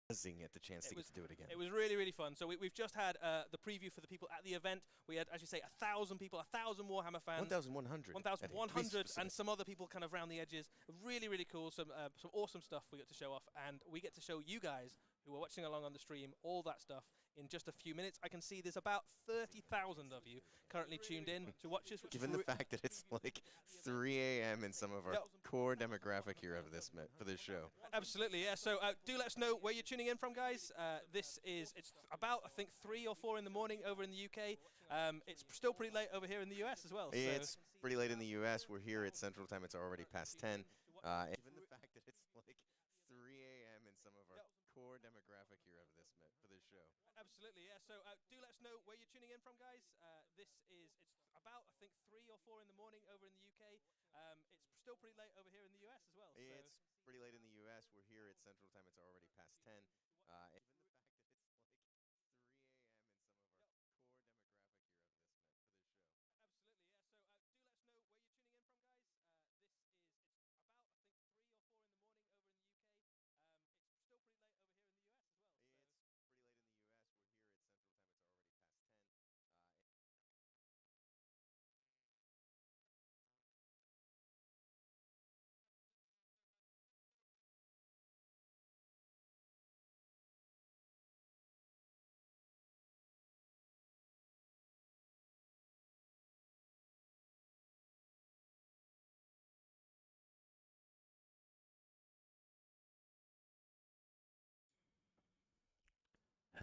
At the chance to get to do it again. It was really, really fun. So we've just had the preview for the people at the event. We had, as you say, 1,000 people, 1,000 Warhammer fans. 1,100. 1,100 and some other people kind of round the edges. Really, really cool. Some awesome stuff we got to show off. And we get to show you guys who are watching along on the stream all that stuff in just a few minutes. I can see there's about 30,000 of you currently tuned in to watch us. Given the fact that it's like 3 a.m. in some of our core demographic here of this for this show. Absolutely, yeah. So do let us know where you're tuning in from, guys. It's about, I think, 3 or 4 in the morning over in the UK. It's still pretty late over here in the US as well. Yeah, so. it's pretty late in the US. We're here at Central Time. It's already past 10. Given the fact that it's like 3 a.m. in some of our core demographic here of this for this show. Absolutely, yeah. So do let us know where you're tuning in from, guys. It's about, I think, 3 or 4 in the morning over in the UK. It's still pretty late over here in the US as well. Yeah, it's pretty late in the US. We're here at Central Time. It's already past 10. Given the fact that it's like 3 a.m. in some of our core demographic here of this for this show.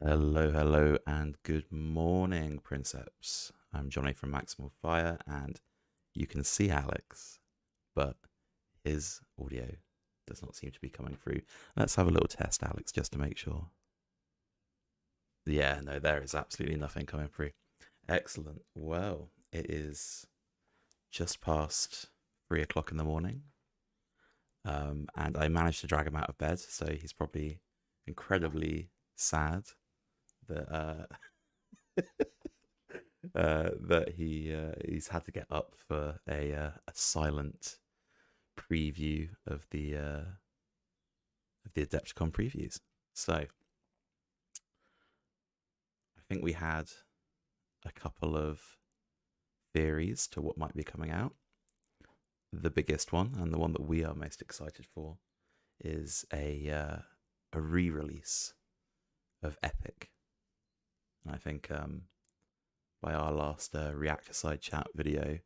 Hello, hello, and good morning, Princeps. I'm Johnny from Maximal Fire, and you can see Alex, but his audio does not seem to be coming through. Let's have a little test, Alex, just to make sure. Yeah, no, there is absolutely nothing coming through. Excellent. Well, it is just past 3 o'clock in the morning, and I managed to drag him out of bed, so he's probably incredibly sad that that he's had to get up for a silent preview of the Adepticon previews. So I think we had a couple of theories to what might be coming out. The biggest one, and the one that we are most excited for, is a re-release of Epic. And I think by our last Reactor Side Chat video,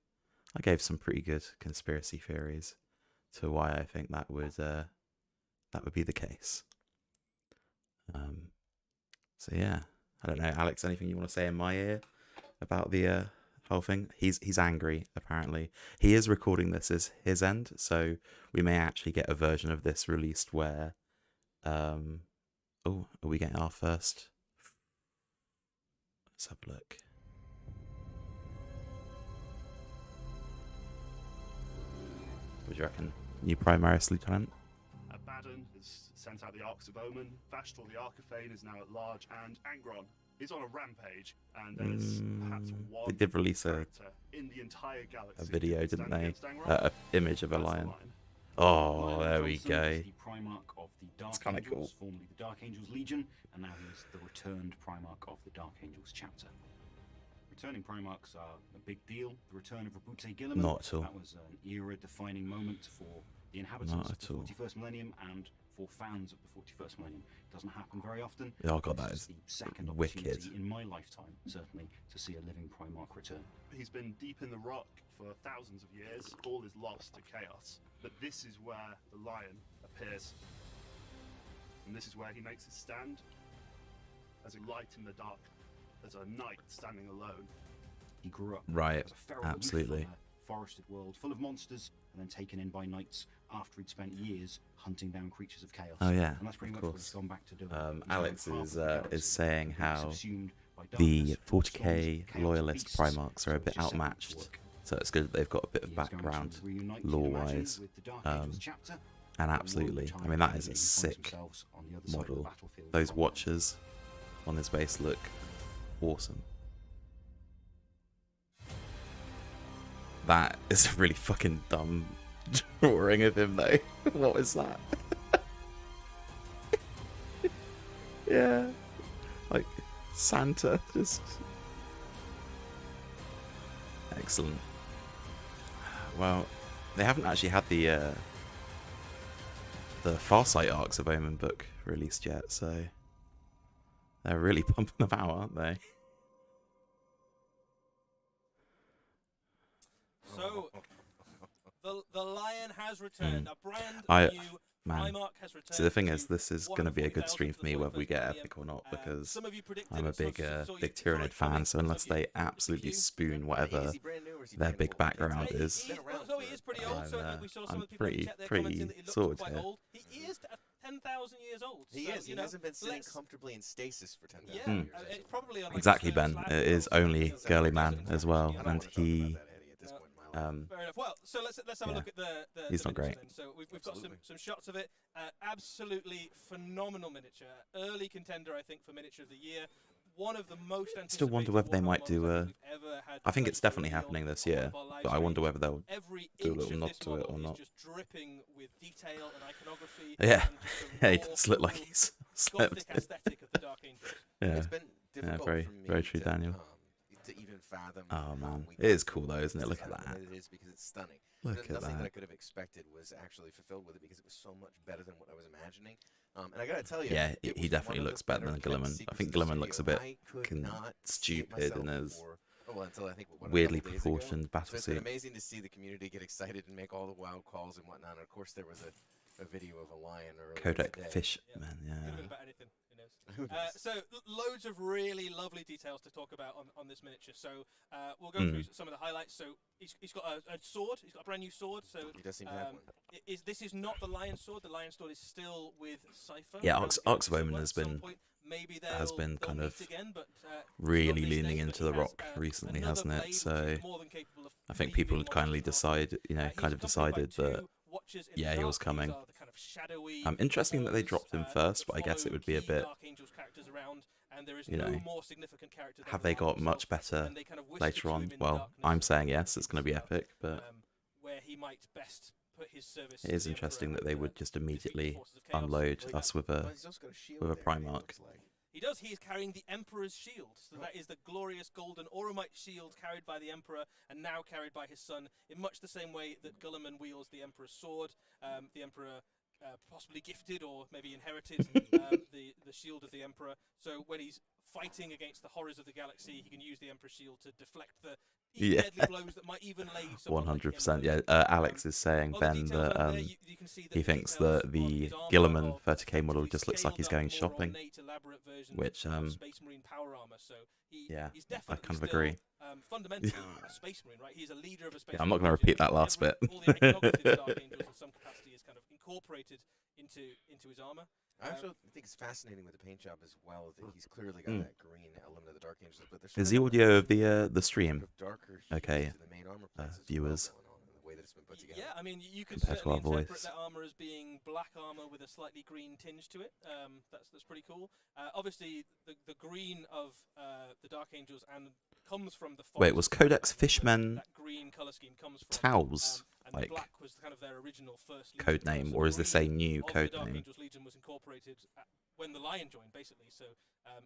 I gave some pretty good conspiracy theories to why I think that would be the case. So yeah, I don't know, Alex, anything you want to say in my ear about the whole thing? He's angry, apparently. He is recording this as his end, so we may actually get a version of this released where oh, are we getting our first? Let's have a look. What do you reckon? New Primaris Lieutenant? Abaddon has sent out the Arcs of Omen. Vashtor the Archifane is now at large, and Angron is on a rampage. And there's perhaps one they did release in the entire galaxy. A video, didn't they? An image of a lion. Oh, there we go. It's kind of cool. Formerly the Dark Angels Legion, and now he's the returned Primarch of the Dark Angels chapter. Returning Primarchs are a big deal. The return of Rabute Gilliman. Not at all. That was an era-defining moment for the inhabitants of the 41st millennium and for fans of the 41st millennium. It doesn't happen very often. Oh god, that is the second wicked. opportunity in my lifetime, certainly, to see a living Primarch return. He's been deep in the rock for thousands of years. All is lost to chaos. But this is where the lion appears. And this is where he makes his stand. As a light in the dark. As a knight standing alone. He grew up right, as a feral absolutely. youth from a forested world full of monsters, and then taken in by knights after he'd spent years hunting down creatures of chaos. Oh yeah, and that's pretty of much course. what he's gone back to do. Alex is saying how the 40k loyalist Primarchs are a bit outmatched, so it's good that they've got a bit of background lore-wise. And absolutely, I mean, that is a sick model. Those Watchers on his base look awesome. That is a really fucking dumb drawing of him though. What was that? Yeah. Like Santa, just excellent. Well, they haven't actually had the Farsight Arcs of Omen book released yet, so they're really pumping them out, aren't they? So the Lion has returned. A brand new Primarch has returned. See, the thing is, this is going to be a good stream for me whether we get Epic or not, because I'm a big Tyrannid fan, so unless they absolutely spoon whatever their big background is, I'm pretty sorted here. He is 10,000 years old. He so, is. He hasn't been sitting comfortably in stasis for 10,000 years. It's probably on, like, Exactly, Ben. It is only Girly Man as well, and he... Fair enough. Well, so let's have a look at the He's not great. Then. So we've got some shots of it. Absolutely phenomenal miniature. Early contender, I think, for miniature of the year. One of the most anticipated. Still wonder whether they might do a. I think it's definitely happening this year, but I wonder whether they'll do a little nod to it or not. Just dripping with detail and iconography. Yeah, and he does look like he's slept. Aesthetic of the Dark Angels. Yeah, it's been difficult very, for me very true, Daniel. To even fathom. Oh man, it is cool though, isn't it? Look at that. It is, because it's stunning. Look at Nothing that I that. could have expected was actually fulfilled with it, because it was so much better than what I was imagining. And I gotta tell you, Yeah, he definitely looks better than Gilliman. I think Gilliman looks a bit stupid in his weirdly proportioned battle So it's been suit. amazing to see the community get excited and make all the wild calls and whatnot. And of course, there was a video of a lion earlier Kodak today. Fishman, Could have been yeah. about anything. Who knows? So loads of really lovely details to talk about on this miniature. So we'll go through some of the highlights. So he's got a sword. He's got a brand new sword. So He does seem to have one. This is not the Lion sword. The Lion sword is still with Cypher. Yeah, Arcs of Omen has been kind of again, but, really leaning into the rock recently, hasn't it? So I think people had kind of decided that yeah, he was coming. Interesting that they dropped him first, but I guess it would be a bit, you know, have they got much better later on? Well, I'm saying yes, it's going to be epic, but it is interesting that they would just immediately unload us with a Primarch. He does. He is carrying the Emperor's shield. So that is the glorious golden Oromite shield carried by the Emperor and now carried by his son in much the same way that Gulliman wields the Emperor's sword. The Emperor possibly gifted or maybe inherited the shield of the Emperor. So when he's fighting against the horrors of the galaxy, he can use the Emperor's shield to deflect the deadly blows that might even lay 100%. Yeah, Alex is saying, Ben, that he thinks that the Gilliman 30k model just looks like he's going shopping, which yeah, I kind of agree. Fundamentally a space marine, right? He's a leader of a space I'm not going to repeat that last bit. All the iconography of the Dark Angels in some capacity is kind of incorporated into his armor. I also think it's fascinating with the paint job as well that he's clearly got that green element of the Dark Angels. But there's Is the audio of the stream darker okay, to the main armor plates viewers? Yeah, I mean, you could Compared to certainly our interpret voice. that armor as being black armor with a slightly green tinge to it. That's pretty cool. Obviously, the green of the Dark Angels comes from the Wait, was Codex Fishman that green color scheme comes from Towels and like the black was kind of their original first code legion. name, So or is this a new of code the Dark name? Angels Legion was incorporated when the Lion joined, basically. So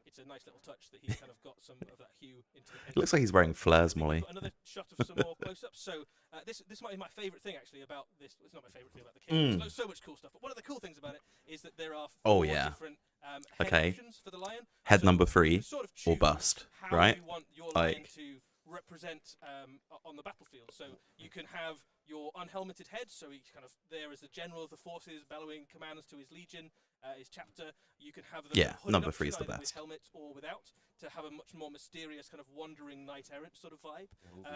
it's a nice little touch that he's kind of got some of that hue into the It looks like he's wearing flares, Molly. Another shot of some more close-ups. So this might be my favourite thing actually about this. It's not my favourite thing about the kit. There's so much cool stuff. But one of the cool things about it is that there are four different head options for the Lion. Head So number you 3 can sort of or choose bust, how right? you want your Lion Like, to represent on the battlefield. So you can have your unhelmeted head, so he's kind of there as the general of the forces, bellowing commands to his legion, his chapter. You can have the hooded number option, 3 is the either with best. helmet or without, to have a much more mysterious kind of wandering knight errant sort of vibe.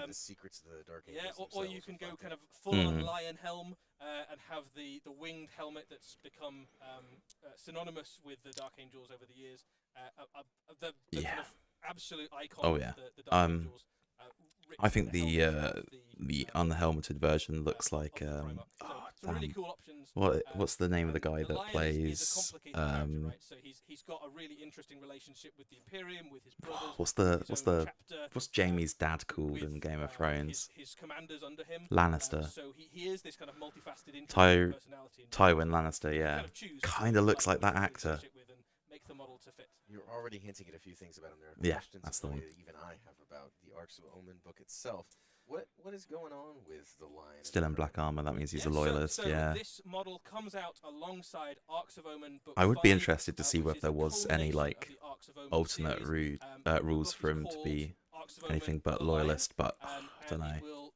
The secrets of the Dark Angels. Yeah, or you can go kind of full-on lion helm and have the winged helmet that's become synonymous with the Dark Angels over the years. The kind of absolute icon Oh, of yeah. the Dark Angels. I think the unhelmeted version looks like some really cool options. what's the name of the guy The that Lion is a plays complicated character, right? So he's got a really interesting relationship with the Imperium, with his brothers. what's Jamie's dad called in Game of Thrones? His commanders under him. Lannister. So he is this kind of multifaceted, interesting personality. Tywin Lannister, yeah. Kind of looks like that actor. make the model to fit. You're already hinting at a few things about him there. Yeah, Questions that's the one. that even I have about the Arcs of Omen book itself. What is going on with the Lion? Still in black armor. That means he's a Yeah, loyalist. so Yeah. this model comes out alongside Arcs of Omen book I would be 5, interested to see which whether is there the was any culmination like of the Arcs of Omen alternate series. The rules book for is him to called be Arcs of Omen, anything but the Lion, loyalist. But I don't and know. it will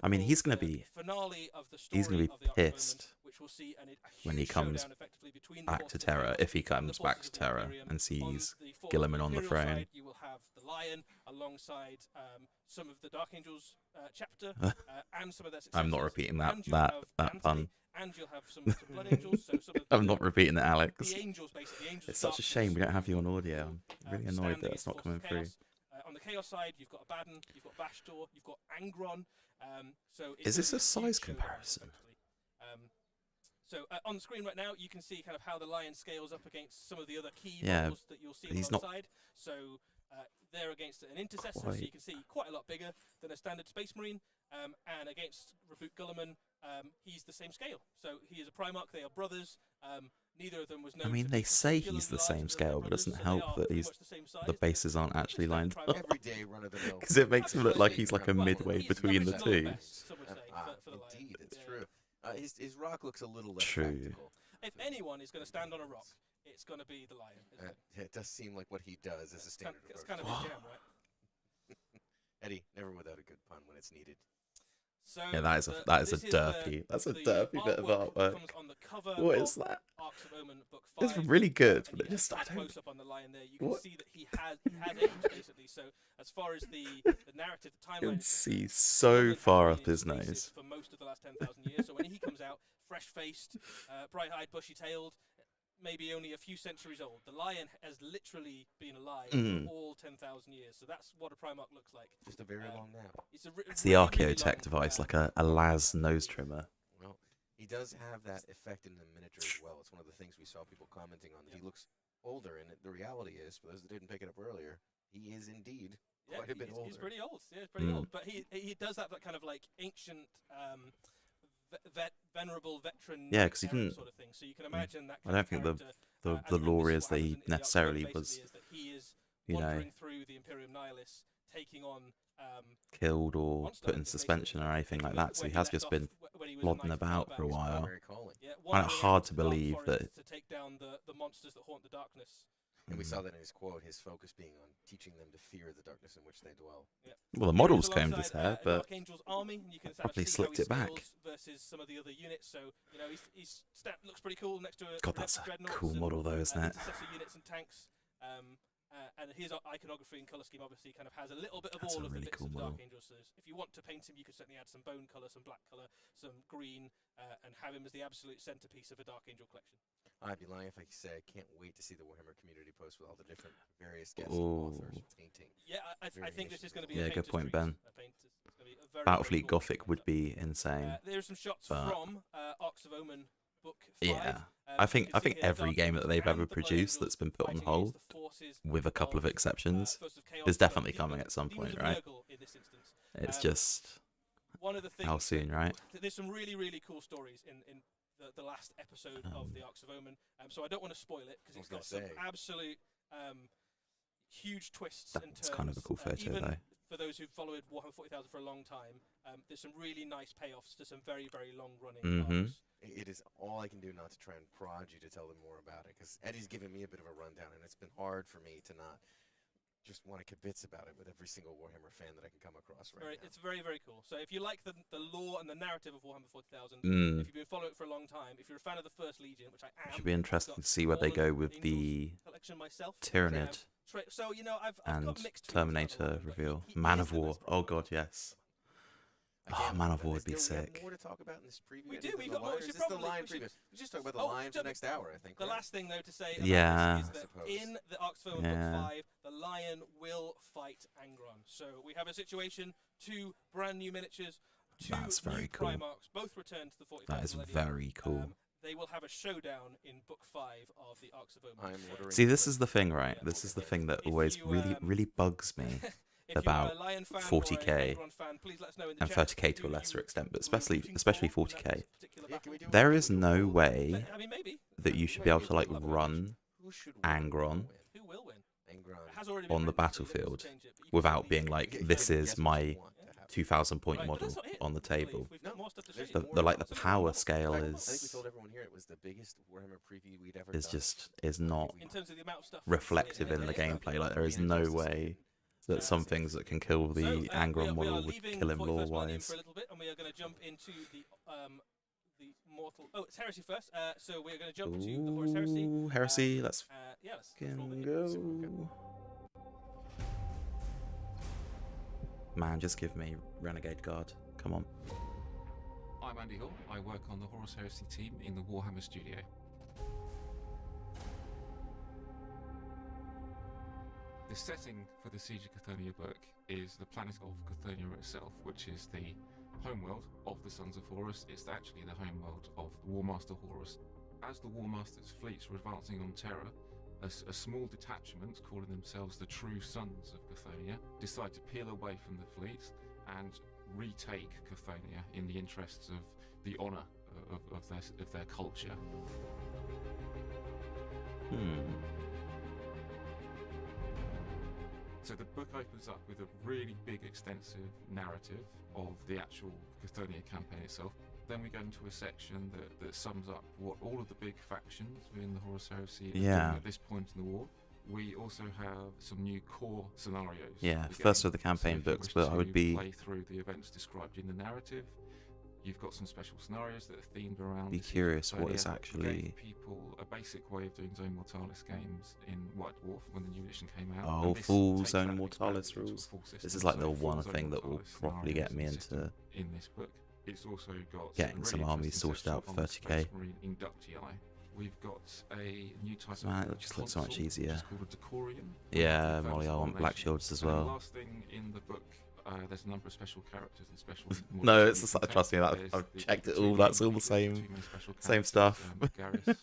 I mean, he's chronicle gonna the be finale of the he's gonna story be of the Arcs of Omen, pissed which will see a when he huge comes showdown effectively between the back to forces of Terra, Chaos if he and the comes back forces to of the Terra Imperium. and sees On the Guilliman on the Imperial throne. side, you will have the Lion alongside some of the Dark Angels chapter and some of their successors. I'm not repeating that And you'll have that pun. Anthony, and you'll have some of the Blood Angels. So some of I'm not repeating it, Alex. the Angels, basically. The Angels It's of such a shame we Darkness, don't have you on audio. I'm really stand annoyed that against it's not the coming forces of through. Chaos. On the Chaos side, you've got Abaddon, you've got Vashtor, you've got Angron. So Is this a it's size huge showdown, comparison? effectively. So on the screen right now, you can see kind of how the Lion scales up against some of the other key Yeah, models that you'll see he's not alongside. So they're against an Intercessor, so quite. you can see quite a lot bigger than a standard Space Marine. And against Reboot Guilliman, he's the same scale. So he is a Primarch, they are brothers. Neither of them was known I mean, to they be say particularly he's the large same for their scale, but brothers, doesn't so they help are that pretty he's much the same size. the bases aren't They're actually standard lined Primarch. up. Everyday run-of-the-mill. Because it makes him look like he's like a Well, midway He's between the number two. best, some would say, for the Lion. Indeed, it's Yeah. true. His rock looks a little less True. practical. If anyone is going to stand on a rock, it's going to be the Lion. Isn't it? It does seem like what he does is a standard It's approach. kind of a jam, right? Eddie, never without a good pun when it's needed. So Yeah, that is a this derpy. That's a the derpy bit of artwork artwork. comes on the cover What of is that? Arcs of Omen book 5. It's really good, and but it you just have I a don't. close up on the Lion there. You can What? see that he has aged basically. So as far as the narrative, the You timeline can is see concerned, so Guilliman has far been up in his stasis nose. for most of the last 10,000 years. So when he comes out, fresh-faced, bright-eyed, bushy-tailed, maybe only a few centuries old, the Lion has literally been alive for all 10,000 years. So that's what a Primarch looks like. Just a very long nap. It's the really, Archaeotech long, device, like a Laz nose trimmer. Well, he does have that effect in the miniature as well. It's one of the things we saw people commenting on. He looks older, and the reality is, for those that didn't pick it up earlier, he is indeed quite a bit older. He's pretty old. Yeah, he's pretty old. But he does that kind of like ancient, venerable veteran. Yeah, 'cause he era didn't- sort of thing. So you can imagine that. I Kind don't of think character, the and lore this is that what he happens in the Arcs of necessarily Omen was, basically is that he is you know, wandering through the Imperium Nihilus, taking on killed or monster put in hunting, suspension or basically. anything like Where that. So he he has left just off been when he was a plodding knight about Belback. for a while. Primary calling. Yeah, Find it wandering hard out to the dark believe forest that- to take down the monsters that haunt the darkness. And we saw that in his quote, his focus being on teaching them to fear the darkness in which they dwell. Well, the He models is combed his alongside, hair, an but Archangel's army, and you can probably see slicked how it back. he scales versus some of the other units. So you know his stat looks pretty cool next to a God, that's a dreadnoughts cool and, model though, isn't it? intercessor units and tanks. And his iconography and color scheme obviously kind of has a little bit of That's all a of really the bits cool of the model. Dark Angels. So if you want to paint him, you could certainly add some bone color, some black color, some green, and have him as the absolute centerpiece of a Dark Angel collection. I'd be lying if I say I can't wait to see the Warhammer community post with all the different various guest Ooh. authors painting. Yeah, I think this is going to be Yeah, a good painter's point, treat. Ben. A painter's- it's gonna be a very, Battlefleet very cool Gothic would be insane. There are some shots but- from Arcs of Omen book 5. Yeah, Um, I you think can see here every Dark game that Angels they've and ever the Blood produced Angels that's been put on fighting hold, against the forces with a couple of exceptions, Forces of Chaos, is definitely demons- coming at some demons point, of right? Nurgle in this instance. It's Um, just One of the things how soon, right? there's some really, really cool stories in the last episode of the Arcs of Omen. So I don't want to spoil it because I it's was got some gonna say. absolute huge twists and turns. That's kind of a cool photo, even though. for those who've followed Warhammer 40,000 for a long time, there's some really nice payoffs to some very, very long-running Mhm. arcs. It is all I can do not to try and prod you to tell them more about it, because Eddie's given me a bit of a rundown, and it's been hard for me to not just want to kibitz about it with every single Warhammer fan that I can come across right now. It's very, very cool. So if you like the lore and the narrative of Warhammer 40,000, Mm. if you've been following it for a long time, if you're a fan of the First Legion, which I am, Should be I've interesting got to see where all they of go with the Angels collection myself. Tyranid So you know, I've and got mixed feelings about the Terminator Lion, but reveal. he Man is of the War. best Oh Primarch. god, yes. Again, Man of War is would be there- we have sick. more to talk about in this preview. We Eddie, do, than we've the got more. Lion, We or should is this the probably- Lion we should- preview? We just talk about the Oh, Lion for so the next hour, I think. The right? last thing, though, to say about Yeah. this is I that suppose. in the Arcs of Omen Yeah. Book 5, the Lion will fight Angron. So we have a situation, 2 brand new miniatures, 2 That's very new cool. Primarchs, both returned to the 40,000 That is Millennium. very cool. They will have a showdown in Book 5 of the Arcs of Omen. I'm ordering. See, this is the thing, right? Yeah. This is the thing that If always you, really bugs me. If about you are a Lion fan 40K or an Angron fan, please let us know in the and chat 30K to who a lesser you extent, but were rooting especially for in that 40K. particular Yeah, can we battle. do There a- is no way I mean, maybe. that you should be able to like run Who should Angron win? Who will win? Angron. It has already been on the written, so you don't need to battlefield change it, but you can without leave being it. like, You this can is guess what my you want to happen. 2,000 point Right, but model that's not it, on the I believe. table. We've got more stuff to show There's you. more The like the Some power models. scale In fact, I think we is told everyone here it was the biggest Warhammer preview we'd ever done. is not In terms of the amount of stuff reflective in the Yeah. gameplay. Like, there is no way that some things that can kill the Angron we are model would leaving kill him 41st lore Millennium wise. for a little bit, and we are going to jump into the mortal. Oh, it's heresy first. So we are going to jump to the Horus Heresy. Ooh, heresy, let's Yeah, let's fucking roll it in. go. Man, just give me Renegade Guard. Come on. I'm Andy Hall. I work on the Horus Heresy team in the Warhammer studio. The setting for the Siege of Cathonia book is the planet of Cathonia itself, which is the homeworld of the Sons of Horus. It's actually the homeworld of the Warmaster Horus. As the Warmaster's fleets were advancing on Terra, a small detachment, calling themselves the True Sons of Cathonia, decide to peel away from the fleets and retake Cathonia in the interests of the honour of their culture. So the book opens up with a really big, extensive narrative of the actual Cathonia campaign itself. Then we go into a section that sums up what all of the big factions within the Horus Heresy are doing at this point in the war. We also have some new core scenarios. Yeah, for the first game. of the campaign So if you books, wish but I would to be play through the events described in the narrative. You've got some special scenarios that are themed around. be the Siege of curious what Cathonia. is We actually. gave people a basic way of doing Zone Mortalis games in White Dwarf when the new edition came out. Oh, and this full takes Zone that Mortalis expansion into a rules. full This system, is like so the full one Zone thing that will Mortalis properly scenarios get me and into system in this book. It's also got getting some really armies interesting sorted out section for on 30k. Space Marine inductii. We've got a new type Man, of it just looks so much console, which easier. is called a Decorian. Yeah, Confirms Molly, I want black abomination. shields as And the well. last thing in the book, there's a number of special characters and special. No, models it's that just you like, can trust me, take. that There's I've the checked it two all. main That's all the features, same, two main special same characters, stuff. Garrus, the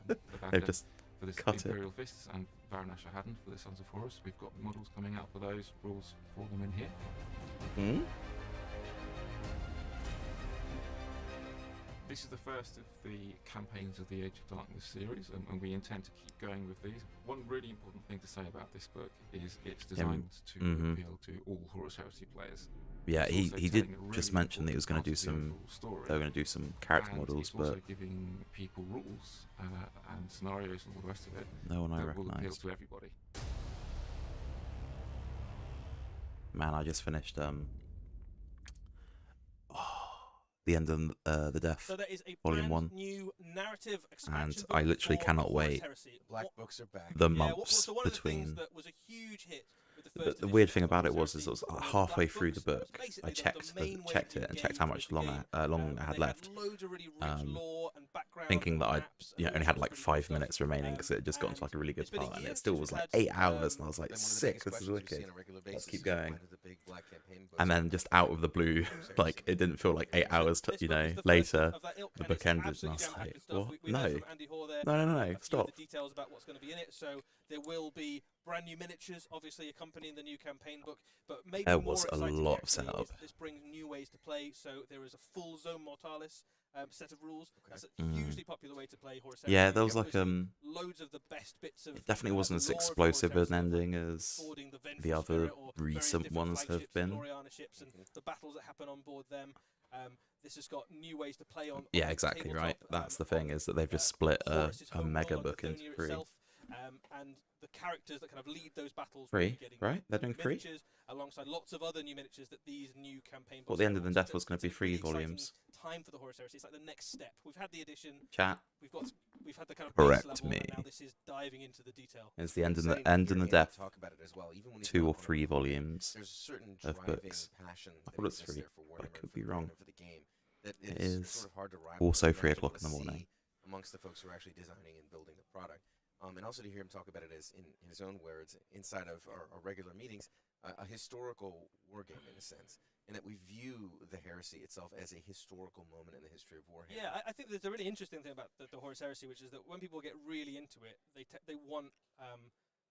They've Vanguard just for the cut it. Imperial Fists and Varanasha Haddon for the Sons of Horus. We've got models coming out for those, rules for them in here. Hmm? This is the first of the campaigns of the Age of Darkness series, and we intend to keep going with these. One really important thing to say about this book is it's designed to appeal to all Horus Heresy players. Yeah, It's he also did telling a just really mention that he was going to do important some. part of the overall story. They were going to do some character And models, it's also but giving people rules and scenarios and all the rest of it no one I that will appeal recognise. to everybody. Man, I just finished the end of the Death, So there is a Volume brand 1, new narrative expansion and book I literally for cannot Horus wait Heresy. Black What- books are back. the yeah, months so one of the things between. that was a huge hit with the The first weird edition thing of about it Horus was, is Heresy it was was halfway Black through the Books. book. Basically I the checked main way checked to it and checked engage how with much the long game. long I had They left, loads of really rich lore and background thinking that I maps and all only sorts had of like really cool 5 stuff. minutes remaining because it had just got to And like a really good it's been a part, and year it still since was we've like had, 8 hours, and I was like, Then one of the sick, biggest this is questions we see wicked. on a regular Let's basis keep is why going. do the big black campaign books And then come just out out of the blue, Horus like Heresy? it didn't feel like 8 hours, This you book know, is the first later. of that ilk, the and book it's ended, and I absolutely was jam-packed like, with stuff. what? We heard No. from Andy Hoare there. No, a few stop. of the details about what's going to be in it. So there will be brand new miniatures, obviously accompanying the new campaign book. But maybe There more was a exciting lot of actually setup. is this brings new ways to play. So there is a full Zone Mortalis set of rules. Okay. That's a hugely popular way to play Horus Heresy. Yeah, there was like Obviously, loads of the best bits of it definitely wasn't as lore of Horus explosive an Heresy, like ending as boarding the the Vengeful other Spirit or various recent different ones have flagships and been. Gloriana ships and the battles that happen on board them. This has got new ways to play on. Yeah, the exactly right. tabletop, That's the thing, on, is that they've just split Horus's a home mega world on book into Cathonia 3. itself, and the characters that kind of lead those battles. 3, will be getting right? They're doing 3? miniatures alongside lots of other new miniatures that these new campaign books. Well, the end of the have. Death So was going to be it's a 3 really exciting volumes. Time for the Horus Heresy. It's like the next step. We've had the edition. Chat. We've had the kind of Correct base level, me. and now this is diving into the detail. It's the end and Exciting the to end hear and the Andy Death. talk about it as well, even when he's 2 not or on 3 it. volumes. There's a certain of driving books. passion I that thought it was exists 3, there for but I Warhammer, could for be Warhammer, wrong. for the game. That It is is sort of hard to rival. also and 3 imagine o'clock what in the to morning. see amongst the folks who are actually designing and building the product. And also to hear him talk about it as, in his own words, inside of our regular meetings, a historical wargame in a sense, and that we view the heresy itself as a historical moment in the history of Warhammer. Yeah, I think there's a really interesting thing about the Horus Heresy, which is that when people get really into it, they want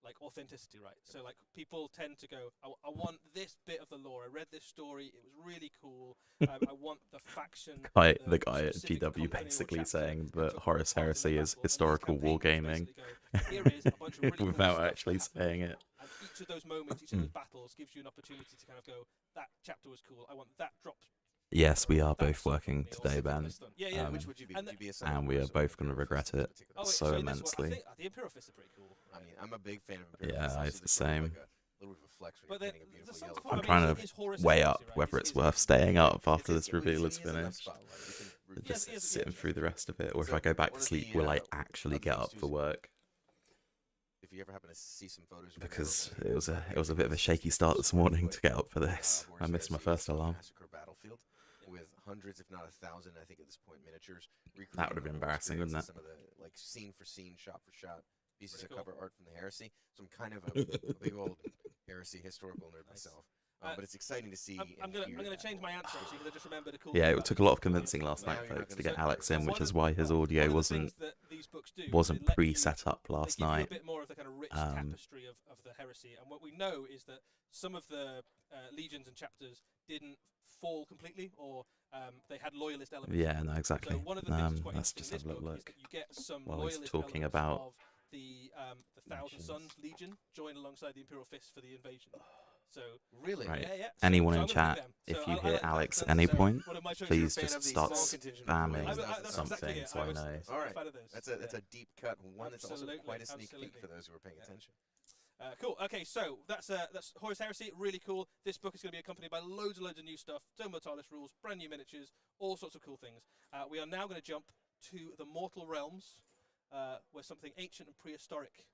like authenticity, right? So like people tend to go, I want this bit of the lore. I read this story. It was really cool. I want the faction. The guy at specific GW company or basically chapter saying that that took Horus part in the Heresy is battle. And these historical campaigns wargaming basically go, here is a bunch of really cool without stuff actually that happened. saying it. And each of those moments, each of those battles gives you an opportunity to kind of go, that chapter was cool. I want that dropped. Yes, we are That both sort of working company or today, something Ben. based on- Yeah. Um, Which would you be? and Would you be a and we are both going to regret it Oh, wait, so in this one, immensely. I think the Imperial Fists are pretty cool. I mean, I'm a big fan of Imperial. Yeah, Fists. it's the Obviously, same. like a little bit of a flex when But you're then painting a the beautiful Sons yellow of color. I'm I mean, trying it to is Horus weigh Heresy, up right? whether it's It's worth staying up after It's- this reveal is it's in the finished. spotlight. You can review Just yes, sitting yes. through the rest of it, or if So I go back one to of sleep, the, will I other actually things get up too for is work? if you ever happen to see some photos, Because it was a bit of a shaky start this morning to get up for this. I missed my first alarm. Massacre battlefield with hundreds, if not 1,000, I think at this point, miniatures. That would have been embarrassing, wouldn't it? Some of the like scene for scene, shot for shot pieces Pretty of cool. cover art from the Heresy. So I'm kind of a big old Heresy historical nerd Nice. myself. Uh, but it's exciting to see. I'm and gonna hear change my that. answer actually because I just remembered a cool. Yeah, thing it about took the a lot of Imperial convincing Fists. last Now night, you're not folks, to gonna get say Alex that. in, which One is of- why his one audio of the wasn't things that these books do is wasn't they let you- pre-set up they last give you night. a bit more of the kind of rich Um, tapestry of the Heresy, and what we know is that some of the legions and chapters didn't fall completely, or they had loyalist elements. Yeah, no, exactly. So one of the things that's quite Let's interesting just in have this a little book is look. that you get some while he's loyalist talking elements about of the Thousand nations. Sons Legion join alongside the Imperial Fists for the invasion. So Really? Right. yeah. Anyone so in I'm gonna chat, pick them. if So you I hear like that. Alex at That's, any point, one of my choices. please fan just of these start small contingent spamming employees. that's something exactly it. so I was know. a All right. fan of those. That's Yeah. a deep cut one. That's also Absolutely, quite a sneak peek absolutely. for those who are paying Yeah. attention. Cool. Okay, so that's Horus Heresy. Really cool. This book is going to be accompanied by loads and loads of new stuff, Dome Mortalis rules, brand new miniatures, all sorts of cool things. We are now going to jump to the Mortal Realms, where something ancient and prehistoric.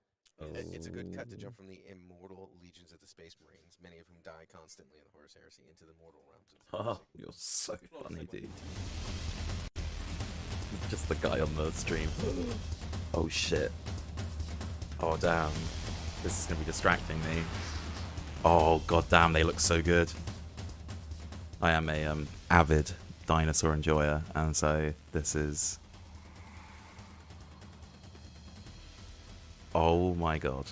It's a good cut to jump from the immortal legions of the Space Marines, many of whom die constantly in the Horus Heresy, into the mortal realms of the Oh, Heresy. you're so Well, funny, segue. dude. Just the guy on the stream. Oh shit. Oh damn. This is gonna be distracting me. Oh god damn, they look so good. I am a avid dinosaur enjoyer, and so this is. Oh my god.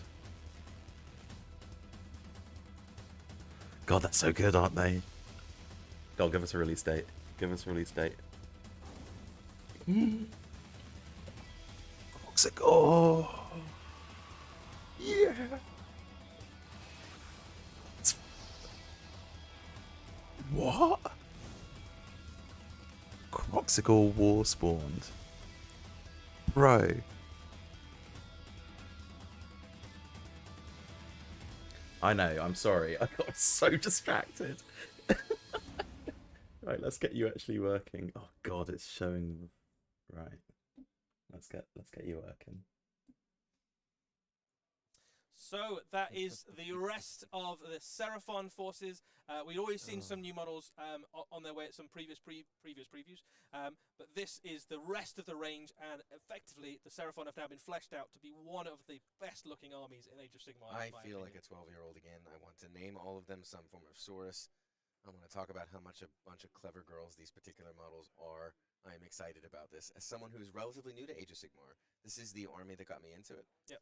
God, that's so good, aren't they? God, give us a release date. Give us a release date. Oh. Yeah. What? Croxical War spawned. Bro. I know, I'm sorry. I got so distracted. Right, let's get you actually working. Oh god, it's showing. Right. Let's get you working. So that is the rest of the Seraphon forces. We'd always seen some new models on their way at some previous previews, but this is the rest of the range, and effectively the Seraphon have now been fleshed out to be one of the best looking armies in Age of Sigmar. I feel like a 12-year-old again. I want to name all of them some form of Saurus. I want to talk about how much a bunch of clever girls these particular models are. I am excited about this. As someone who's relatively new to Age of Sigmar, this is the army that got me into it. Yep.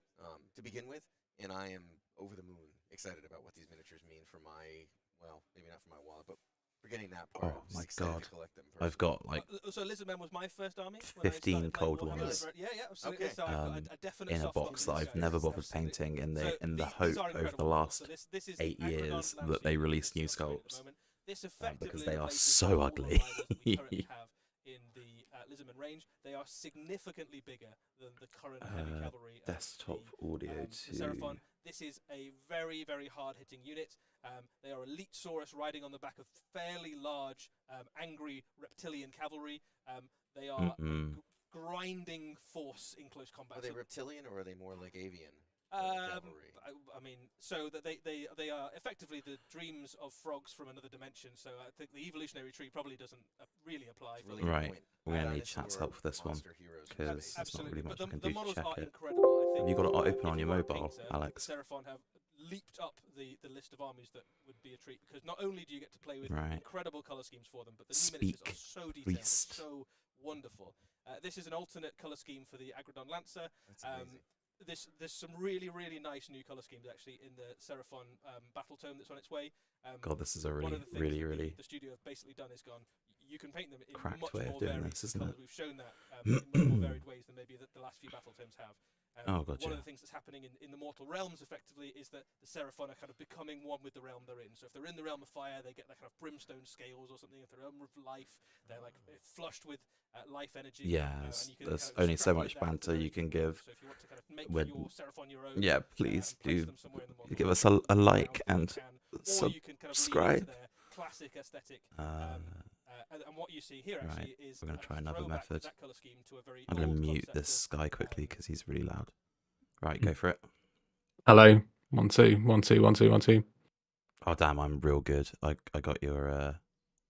To begin with, and I am over the moon excited about what these miniatures mean for my, well, maybe not for my wallet, but for getting that part. Oh Just my excited god. to collect them I've personally. got like So Lizardmen was my first army. 15 cold ones. Yeah, absolutely. Okay. So I've got a definite in a soft spot box for that these I've guys. never bothered Absolutely. painting in the So in the these hope are over the incredible. last So this is the 8 Agrodon years that Lancer they unit released that's new on screen at the sculpts. moment. This effectively Because they are replaces so all the ugly. rivals that we currently have in the Lizardmen range. They are significantly bigger than the current heavy cavalry. of Desktop the, audio the Seraphon. This is a very, very hard-hitting unit. They are elite Saurus riding on the back of fairly large, angry reptilian cavalry. They are grinding force in close combat. Are they So, reptilian or are they more like avian? Cavalry. I mean, so that they are effectively the dreams of frogs from another dimension. So I think the evolutionary tree probably doesn't really apply. It's For really them. good Right. point. We're gonna need Dinosaur chat's help for this one, monster heroes in 'cause space. there's not really Absolutely, much but I can the do to models check are it. incredible. I think. Have you got it open if on you your are a mobile, painter, Alex? The Seraphon have leaped up the list of armies that would be a treat, because not only do you get to play with Right. incredible color schemes for them, but the new miniatures are Speak, so detailed, priest. so wonderful. This is an alternate color scheme for the Agrodon Lancer. That's amazing. there's some really nice new color schemes actually in the Seraphon battle tome that's on its way. God, this is a one really, of the things really the studio have basically done is gone. You can paint them in cracked much way of more doing varied this, isn't colours. it? We've shown that in much more varied ways than maybe the last few battle tomes have. Oh, gotcha. One of the things that's happening in the Mortal Realms, effectively, is that the Seraphon are kind of becoming one with the realm they're in. So if they're in the realm of fire, they get that kind of brimstone scales or something. If they're in the realm of life, they're like flushed with life energy. Yeah, and you can there's kind of only so extrapolate much that banter very you can quickly. give. So if you want to kind of make When- your Seraphon your own, Yeah, please and place do them somewhere in the Mortal give us Realms, a like you and can. Or you can kind of lean into subscribe. their classic aesthetic. And what you see here Right, actually is we're gonna try another throwback method. to that colour scheme to a very I'm going to old mute concept this of, guy quickly because he's really loud. Right, go for it. Hello. 1 2 1 2 1 2 1 2. Oh damn, I'm real good. I got your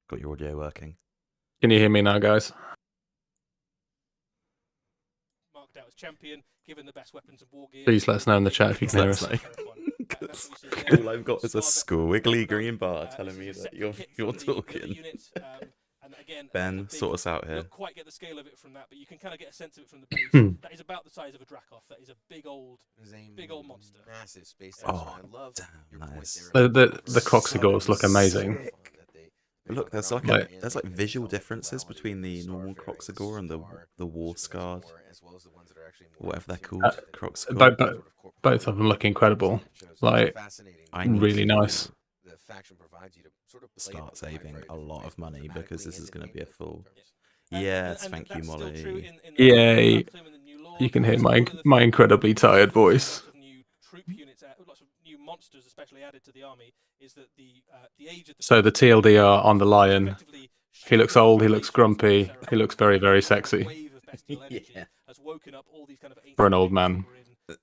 audio working. Can you hear me now, guys? marked out as champion, given the best weapons and war gear. Please let us know in the chat if you can hear us. That's what you see there. All I've got is a squiggly green bar telling me that you're talking. Ben, sort us out You here. don't quite get the scale of it from that, but you can kind of get a sense of it from the base. That is about the size of a Dracoth. That is a big old monster. Massive space Oh, I love damn, your nice. point there about The Croxigors look amazing. Look, there's like Like- there's like visual differences between the normal Croxigor and the War Scarred, whatever they're called. Croxigor. Both of them look incredible. Like, I need really to nice. start saving a lot of money because this is going to be a full. Yes, thank you, Molly. Yay. You can hear my incredibly tired voice. Lots of new monsters, especially added to the army, is that the age of the So the TLDR on the lion, he looks old, he looks grumpy, he looks very, very sexy. Yeah. For an old man.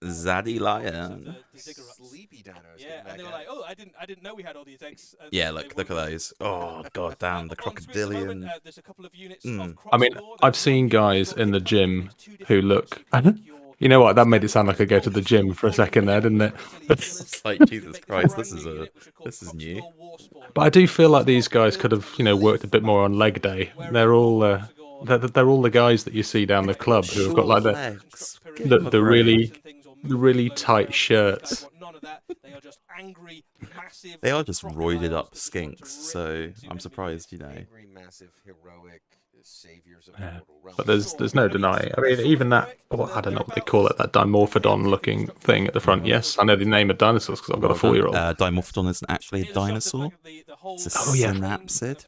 Zaddy Lion. Sleepy dinos. Yeah, and they were like, "Oh, I didn't know we had all these eggs." Yeah, look at those. Oh god damn, the crocodilian. There's a couple of units Mm. of I mean, I've seen guys in the gym who look. You know what? That made it sound like I go to the gym for a second there, didn't it? It's like Jesus Christ, this is new. But I do feel like these guys could have, worked a bit more on leg day. They're all the guys that you see down the club who have got like legs. the really tight shirts. They are just roided up skinks, so I'm surprised, Angry, massive, heroic saviors of Yeah. mortal realms. But there's no denying. I mean, even that, I don't know what they call it, that Dimorphodon looking thing at the front. Yes, I know the name of dinosaurs because I've got a 4-year-old. Dimorphodon isn't actually a dinosaur. It's a synapsid.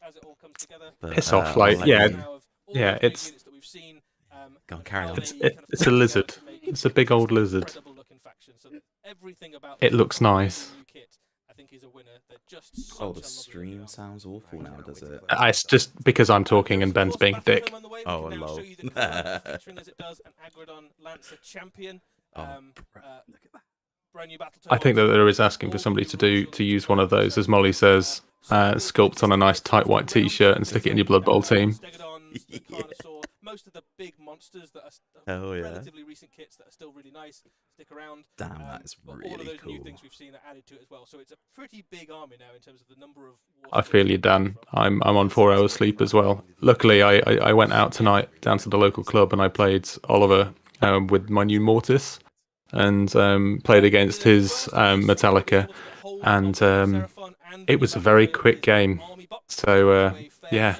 But, Piss off, like, I'll let yeah. you- Yeah, it's Go on, carry on. it's a lizard. It's a big old lizard. It looks nice. Oh, the stream sounds awful now, does it? It's just because I'm talking and Ben's being a dick. Oh, lol. I think that there is asking for somebody to use one of those, as Molly says, sculpt on a nice tight white t-shirt and stick it in your Blood Bowl team. Most of the big monsters that Hell are yeah. relatively recent kits that are still really nice stick around. Damn, that is But all of really those new cool. things we've seen are added to it as well. So it's a pretty big army now in terms of the number of. I feel you, Dan. I'm on 4 hours sleep as well. Luckily, I went out tonight down to the local club and I played Oliver with my new Mortis and played against his Metallica, and it was a very quick game. So yeah,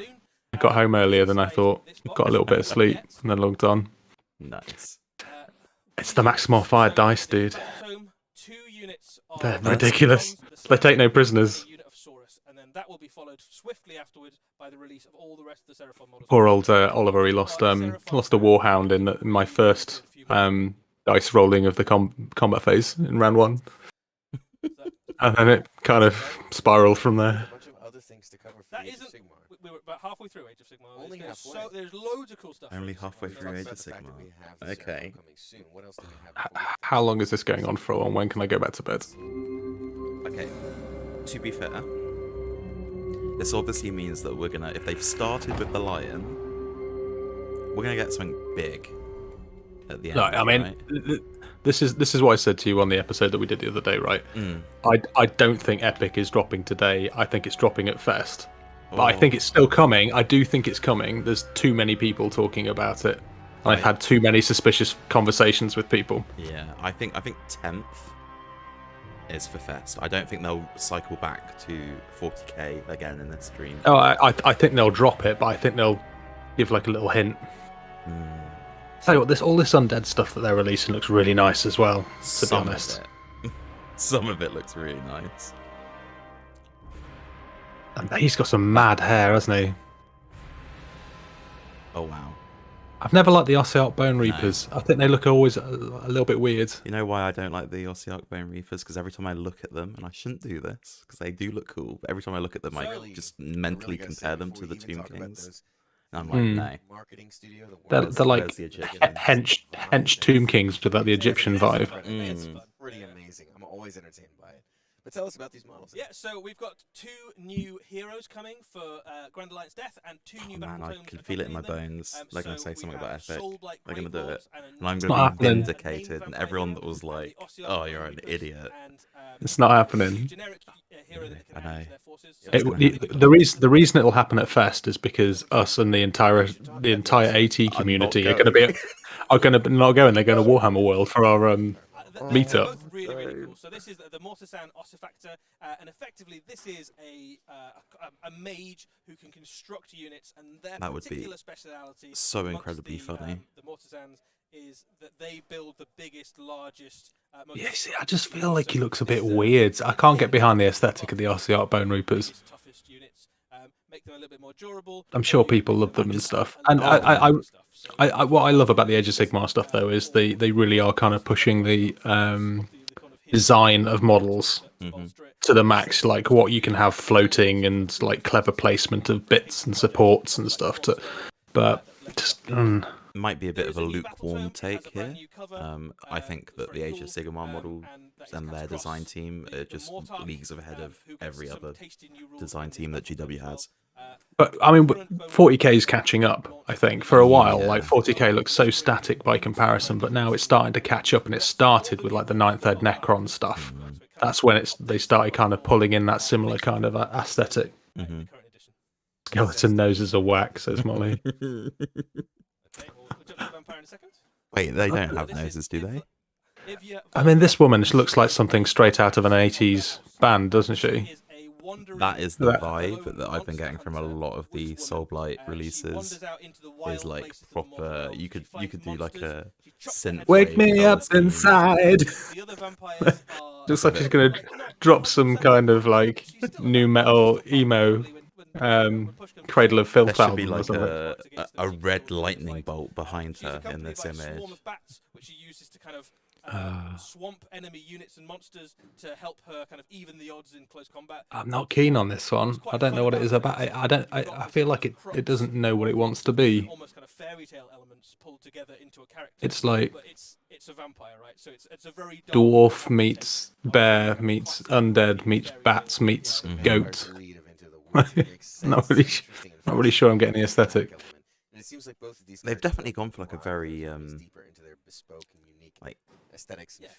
I got home earlier than I thought. Got a little bit of sleep and then logged on. Nice. It's the Maximal Fire dice, dude. They're ridiculous. They take no prisoners. And then that will be followed swiftly afterwards by the release of all the rest of the Seraphon models. Poor old Oliver, he lost a Warhound in my first dice rolling of the combat phase in round 1. And then it kind of spiraled from there. A bunch of other things to cover for That the Age of isn't. Sigmar. We were about halfway through Age of Sigmar. Only There's halfway. there's loads of cool stuff. Only for Age of halfway Sigmar. through Let's Age talk of about the fact that Sigmar. we have the Okay. Seraphon coming soon. What else do we have before we- How long is this going on for, and when can I go back to bed? Okay. To be fair, this obviously means that we're gonna, if they've started with the lion, we're gonna get something big at the end. No, I mean, right? this is what I said to you on the episode that we did the other day, right? Mm. I don't think Epic is dropping today. I think it's dropping at Fest. But I Oh. think it's still coming. I do think it's coming. There's too many people talking about it. And I've had too many suspicious conversations with people. Yeah, I think 10th is for Fest. I don't think they'll cycle back to 40k again in this stream. Oh, I think they'll drop it, but I think they'll give like a little hint. Tell you what, all this undead stuff that they're releasing looks really nice as well. To be honest, Some of it looks really nice. And he's got some mad hair, hasn't he? Oh wow. I've never liked the Ossiarch Bone Reapers. I think they look always a little bit weird. You know why I don't like the Ossiarch Bone Reapers? Because every time I look at them, and I shouldn't do this, because they do look cool, but every time I look at them, I just mentally compare them to the Tomb Kings. And I'm like, no. Marketing studio, They're like hench Tomb Kings without the Egyptian vibe. It's pretty amazing. I'm always entertained by it. But tell us about these models. Yeah, so we've got 2 new heroes coming for Grand Alliance Death and 2 new Man, battle I tomes can feel it in my accompanying them. bones. They're going to say something about Epic. Soul-like They're going to do Grey it. Lords And I'm a going not to be happening. vindicated. And everyone that was like, oh, you're an idiot. It's not happening. Generic hero that they can I add know. to their forces. So The reason it'll happen at Fest is because us and the entire AT community are going to be not going. They're going to Warhammer World for our they're meetup. both really, really cool. So this is the Mortisan Ossifactor, and effectively this is a mage who can construct units, and their That would be particular speciality so amongst incredibly the, funny. The Mortisans is that they build the biggest, largest. Most Yeah, see, I just feel like he looks a bit weird. I can't get behind the aesthetic of the Ossiarch Bone Reapers. toughest units, make them a little bit more durable. I'm sure people love them and stuff. And what I love about the Age of Sigmar stuff though is they really are kind of pushing the design of models to the max, like what you can have floating and like clever placement of bits and supports and stuff. But just Might be a bit of a lukewarm take here. I think that the Age of Sigmar models and their design team are just leagues ahead of every other design team that GW has. But I mean, 40k is catching up. I think for a while, like 40k looks so static by comparison, but now it's starting to catch up, and it started with like the 9th Ed Necron stuff. That's when they started kind of pulling in that similar kind of aesthetic. Skeleton noses are whack, says Molly. Wait, they don't have noses, do they? I mean, this woman looks like something straight out of an 80s band, doesn't she? That is the vibe that I've been getting from a lot of the Soulblight releases. Is like proper. You could do like a synth. Wake me up inside. Looks like she's gonna drop some kind of like new metal emo Cradle of Filth There should be album or like a red lightning bolt behind her in this image. Which she uses to kind of swamp enemy units and monsters to help her kind of even the odds in close combat. I'm not keen on this one. I don't know what it is about. I feel like it doesn't know what it wants to be. Almost kind of fairy tale elements pulled together into a character. It's like but it's a vampire, right? So it's a very dwarf meets bear meets undead meets bats meets goat. not really sure I'm getting the aesthetic. They've definitely gone for like a very like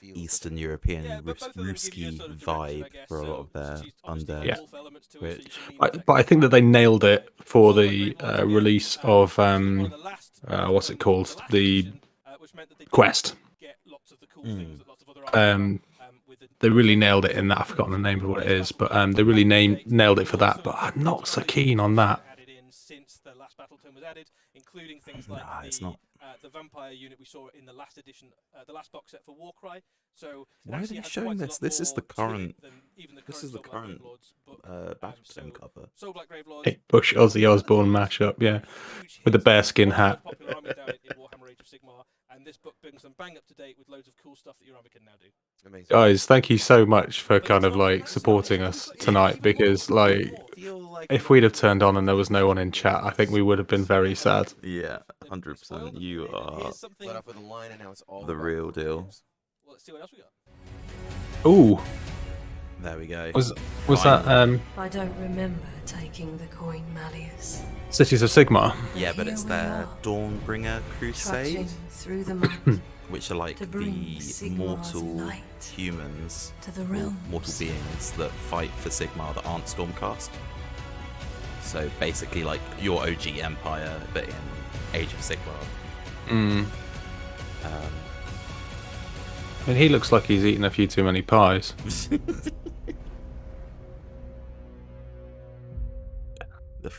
Eastern European Ruski vibe for a lot of their undead. Yeah. But I think that they nailed it for the release of what's it called, the Quest. They really nailed it in that. I've forgotten the name of what it is, but they really nailed it for that. But I'm not so keen on that. Since the last battle tome was added, including things like the vampire unit we saw in the last edition, the last box set for Warcry. So why are they showing this? This is the current. This is the current battle tome cover. Hey, Bush Ozzy Osbourne mashup, yeah, with the bearskin hat. And this book brings them bang up to date with loads of cool stuff that your army can now do. Amazing. Guys, thank you so much for kind of like supporting us tonight, because like if we'd have turned on and there was no one in chat, I think we would have been very sad. Yeah, 100%. You are the real deal. Well, let's see what else we got. Ooh, there we go. was that I don't remember taking the coin, Malleus. Cities of Sigmar? Yeah, but it's their Dawnbringer Crusade, Through the mud which are like to bring the Sigmar's mortal light humans, to the or realms. mortal beings that fight for Sigmar that aren't Stormcast. So basically like your OG Empire, but in Age of Sigmar. Mm. Um, I mean, he looks like he's eaten a few too many pies.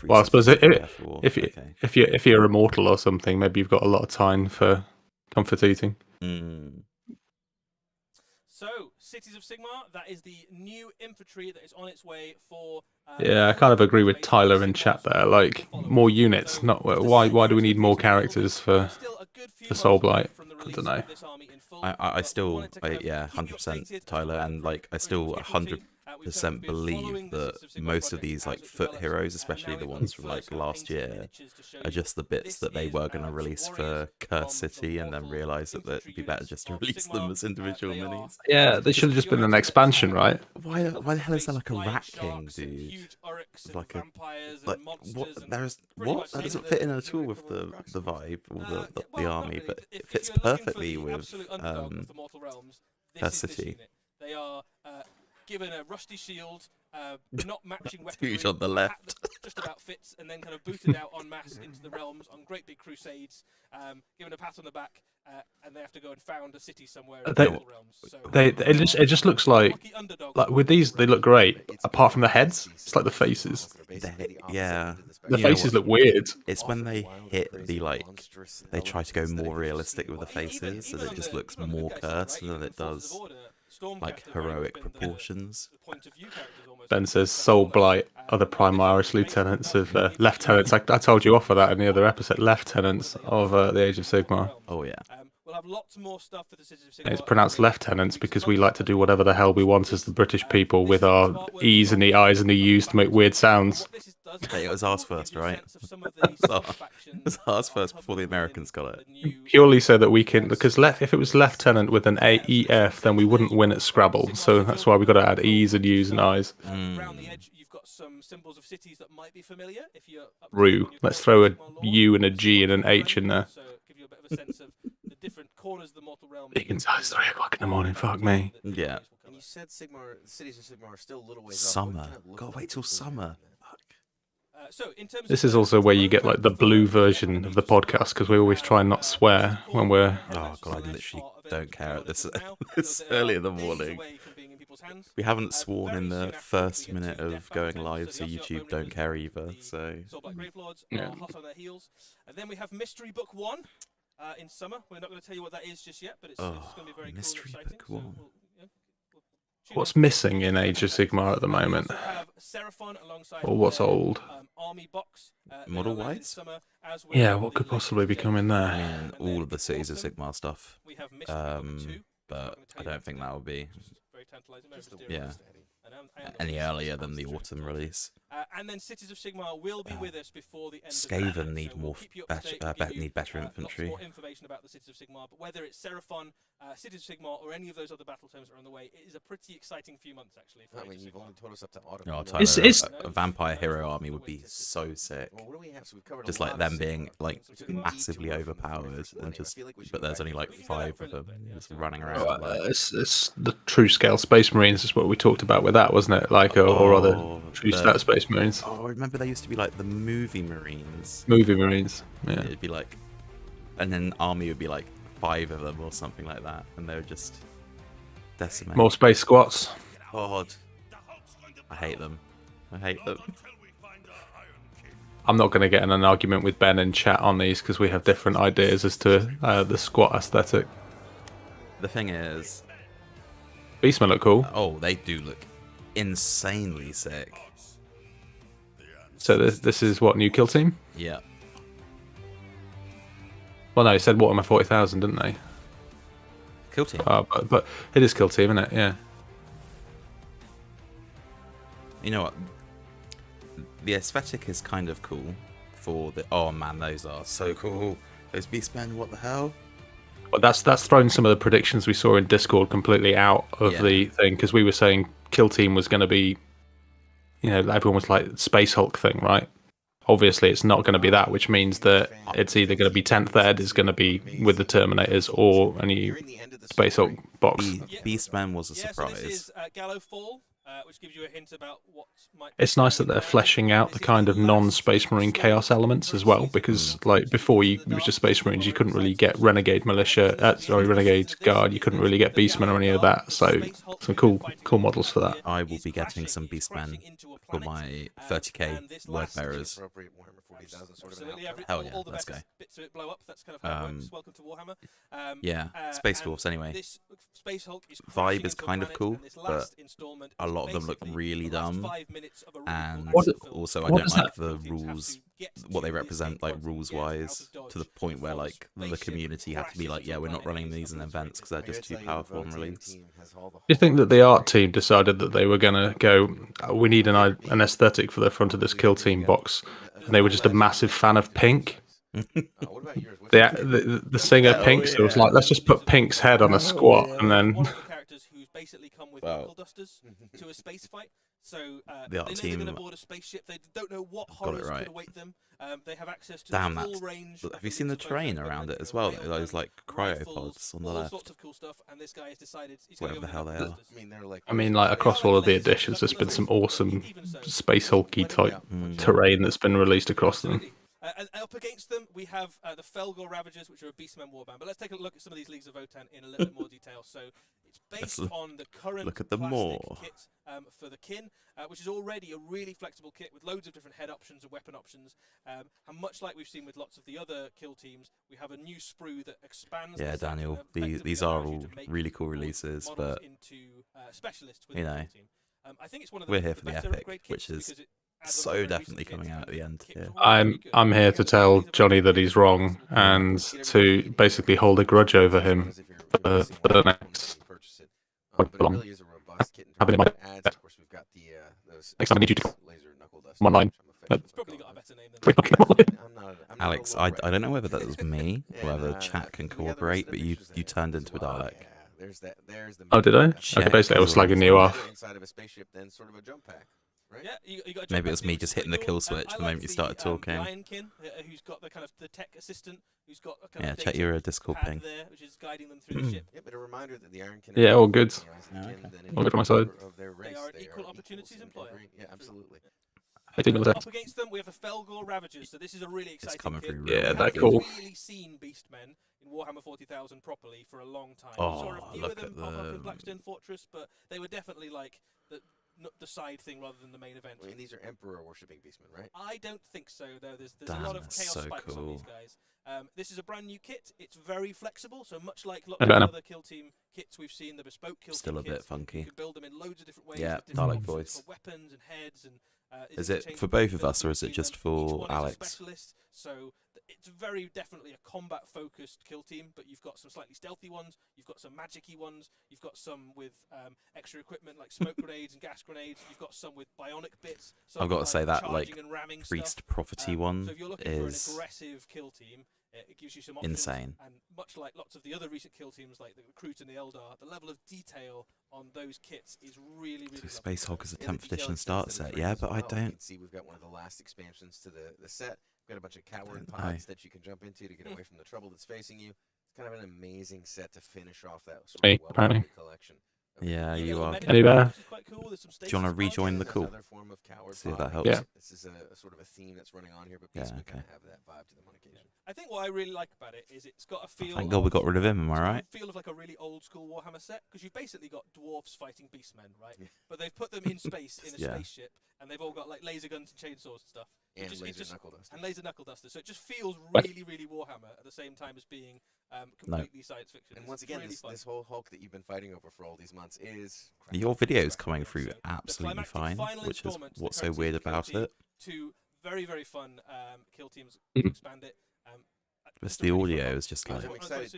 Well, I suppose if you're immortal or something, maybe you've got a lot of time for comfort eating. Mm. So, Cities of Sigmar, that is the new infantry that is on its way for... Yeah, I kind of agree with Tyler in chat there. Like, more units. Not why do we need more characters for Soulblight? I don't know. I still, 100% Tyler, and like I still 100% believe that most of these like foot heroes, especially the ones from like last year, are just the bits that they were going to release for Curse City, and then realise that it'd be better just to release them as individual minis. Yeah, they should have just been an expansion, right? Why the hell is there like a Rat King, dude? Like what? That doesn't fit in at all with the vibe or the army, but it fits perfectly with Curse City. They are given a rusty shield, not matching weaponry. Huge on the left. Just about fits, and then kind of booted out en masse into the realms on great big crusades, given a pat on the back, and they have to go and found a city somewhere in the realms. So, it just looks like with these, they look great, apart from the heads. It's like the faces. The faces look weird. It's when they hit the they try to go more realistic with the faces, so it just looks more cursed than it does like heroic proportions. Ben says Soulblight are the Primaris lieutenants of lieutenants. I told you off for that in the other episode. Lieutenants of the Age of Sigmar. Oh yeah. We'll have lots more stuff for the Cities of Sigmar. It's pronounced lieutenants because we like to do whatever the hell we want as the British people with our E's and the I's and the U's to make weird sounds. It was ours first, right? It was ours first before the Americans got it. Purely so that we can, because if it was lieutenant with an AEF, then we wouldn't win at Scrabble. So that's why we got to add E's and U's and I's. Around the edge, you've got some symbols of cities that might be familiar. If you're Rue. Let's throw a U and a G and an H in there. So give you a bit of a sense of the different corners of the mortal realm. It's 3 o'clock in the morning. Fuck me. Yeah. And you said Cities of Sigmar are still a little ways summer. Gotta wait till summer. This is also where you get like the blue version of the podcast because we always try and not swear when we're. Oh god, I literally don't care at this early in the morning. We haven't sworn in the first minute of going live, so YouTube don't care either. So. Yeah. And then we have Mystery Book 1 in summer. We're not going to tell you what that is just yet, but it's going to be very Mystery cool and exciting. Book 1. What's missing in Age of Sigmar at the moment? Or what's old? Model wise? Yeah, what could possibly be coming there? I mean, all of the Cities of Sigmar stuff. But I don't think that will be. Yeah. Any earlier than the autumn release. And then Cities of Sigmar will be with us before the end Skaven of the need more need better infantry. More information about the Cities of Sigmar, but whether it's Seraphon, Cities of Sigmar, or any of those other battle tomes that are on the way, it is a pretty exciting few months actually. I mean, you've only told us up to autumn. No, Tyler, a vampire hero army would be so sick. Well, what do we have? So we've covered just like them being like massively overpowered, and just but there's only like 5 of them just running around. It's the true scale Space Marines is what we talked about with that, wasn't it? Like or other true scale Space Marines. Oh, I remember they used to be like the movie Marines. Movie Marines, yeah. It'd be like, and then army would be like 5 of them or something like that, and they would just decimate. More space squats. God, I hate them. I hate them. I'm not going to get in an argument with Ben in chat on these because we have different ideas as to the squat aesthetic. The thing is, Beastmen look cool. Oh, they do look insanely sick. So this is what, new kill team? Yeah. Well, no, he said Warhammer 40,000, didn't they? Kill team. But it is kill team, isn't it? Yeah. You know what? The aesthetic is kind of cool for the. Oh man, those are so cool. Those Beastmen, what the hell? Well, that's thrown some of the predictions we saw in Discord completely out of the thing because we were saying kill team was going to be, you know, everyone was like Space Hulk thing, right? Obviously, it's not going to be that, which means that it's either going to be 10th Ed is going to be with the Terminators or any Space Hulk box. Beastman was a surprise. So this is Gallo Fall. which gives you a hint about what might. It's nice that they're fleshing out the kind of non-Space Marine chaos elements as well, because like before, it was just Space Marines. You couldn't really get Renegade Militia, Renegade Guard. You couldn't really get Beastmen or any of that. So some cool models for that. I will be getting some Beastmen for my 30k word bearers. Hell yeah, let's go. Bits of it blow up. That's kind of how it works. Welcome to Warhammer. Yeah, Space Dwarfs anyway. This Space Hulk is Vibe is kind of cool, but a lot of them look really dumb. And also, I don't like the rules, what they represent, like rules-wise, to the point where like the community had to be like, yeah, we're not running these in events because they're just too powerful on release. Do you think that the art team decided that they were going to go, we need an aesthetic for the front of this Kill Team box, and they were just a massive fan of pink? The singer Pink, so it was like, let's just put Pink's head on a squat, and then... One of the characters who's basically come with knuckle dusters to a space fight. So the art they know team they're going to board a spaceship. They don't know what horrors could await them. They have access to Damn, the full range. have you seen the terrain around it as well? Those like cryopods on the left. Sorts of cool stuff. And this guy has decided he's whatever the hell they are. I mean, like across all of the editions, there's been some awesome Space Hulky type terrain that's been released across them. And up against them, we have the Felgor Ravagers, which are a Beastmen warband. But let's take a look at some of these Leagues of Votan in a little bit more detail. So it's based on the current look at them kit for the Kin, which is already a really flexible kit with loads of different head options and weapon options. And much like we've seen with lots of the other kill teams, we have a new sprue that expands. Yeah, Daniel, these are all really cool releases, but into specialists you know, I think it's one of the, we're here for the epic, which is so definitely coming out at the end. Yeah. I'm here to tell Johnny that he's wrong and to basically hold a grudge over him for the next. Having in mind, next time I need you to one line. Alex, I don't know whether that was me or whether chat can cooperate, but you turned into a Dalek. Oh, did I? Okay, basically I was slagging you off. Right? Yeah, you got maybe it was me just hitting the kill switch the moment you started talking. Lionkin, who's got the kind of the tech assistant, who's got a kind of check your Discord ping. There, which is guiding them through the ship. Yeah, but a reminder that the Ironkin. Yeah, all good. Okay. All good from my side. They are an equal opportunities employer. Yeah, absolutely. Up against them, we have the Felgor Ravagers. So this is a really exciting kit. Yeah, they're cool. I've really seen Beastmen in Warhammer 40,000 properly for a long time. Oh, saw a few of them pop up in Blackstone Fortress, but they were definitely like the side thing rather than the main event. Well, and these are Emperor worshipping Beastmen, right? I don't think so, though. There's a lot of chaos spikes on these guys. This is a brand new kit. It's very flexible, so much like lots of other kill team kits we've seen, the bespoke kill still team a bit funky. You can build them in loads of different ways. Yeah, Dalek voice. For weapons and heads and. Is it for both of us or is it just for Alex? So it's very definitely a combat-focused kill team, but you've got some slightly stealthy ones, you've got some magic-y ones, you've got some with extra equipment like smoke grenades and gas grenades, you've got some with bionic bits. I've got to say that like Priest stuff. Property one so if you're looking for an is aggressive kill team, it gives you some options. insane. And much like lots of the other recent kill teams like the Recruit and the Eldar, the level of detail on those kits is really so Space Hulk is a 10th edition start set, yeah, but I don't. You can see we've got one of the last expansions to the set. We've got a bunch of coward pods that you can jump into to get away from the trouble that's facing you. It's kind of an amazing set to finish off that sort of well-rounded collection. Yeah, you are. Any better? Do you want to rejoin the call? See if that helps. Yeah. This is a sort of a theme that's running on here, but Beastmen kind of have that vibe to them on occasion. I think what I really like about it is it's got a feel. Thank God we got rid of him. Am I right? Feel of like a really old school Warhammer set because you've basically got dwarves fighting beastmen, right? Yeah. But they've put them in space in a spaceship, and they've all got like laser guns and chainsaws and stuff. And laser knuckle dusters. And laser knuckle dusters. So it just feels really, really Warhammer at the same time as being completely science fiction. And once again, this whole Hulk that you've been fighting over for all these months is your video's coming through absolutely fine, which is what's so weird about it. Two very, very fun kill teams expand it. Just the audio is just like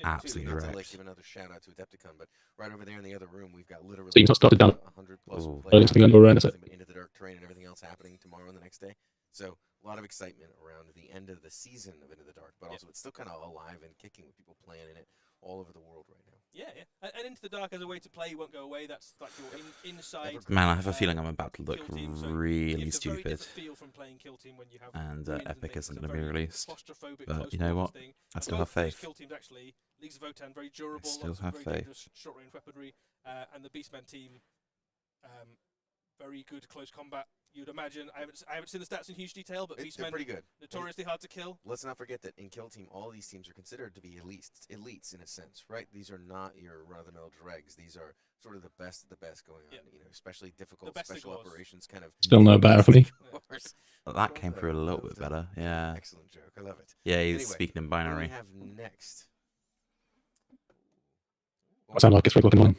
absolutely wrecked. Like give another shout out to Adepticon, but right over there in the other room, we've got literally so you started down 100 plus players into the dark terrain and everything else happening tomorrow and the next day. So a lot of excitement around the end of the season of Into the Dark, but also it's still kind of alive and kicking with people playing in it all over the world right now. Yeah, yeah. And Into the Dark as a way to play won't go away. That's like your inside. Man, I have a feeling I'm about to look really stupid. And Epic isn't going to be released. But you know what? I still have faith. Kill teams actually, Leagues of Votan, very durable. I still have faith. Short range weaponry, and the Beastman team. very good close combat. You'd imagine. I haven't seen the stats in huge detail, but They're Beastmen pretty good. notoriously hard to kill. Let's not forget that in Kill Team, all these teams are considered to be elites in a sense, right? These are not your run-of-the-mill dregs. These are sort of the best of the best going on. You know, especially difficult special operations kind of. Still no better for me. Well, that came through a little bit better. Yeah. Excellent joke. I love it. Yeah, he's Anyway, speaking in what do binary. we have next? I sound like it's regular in line.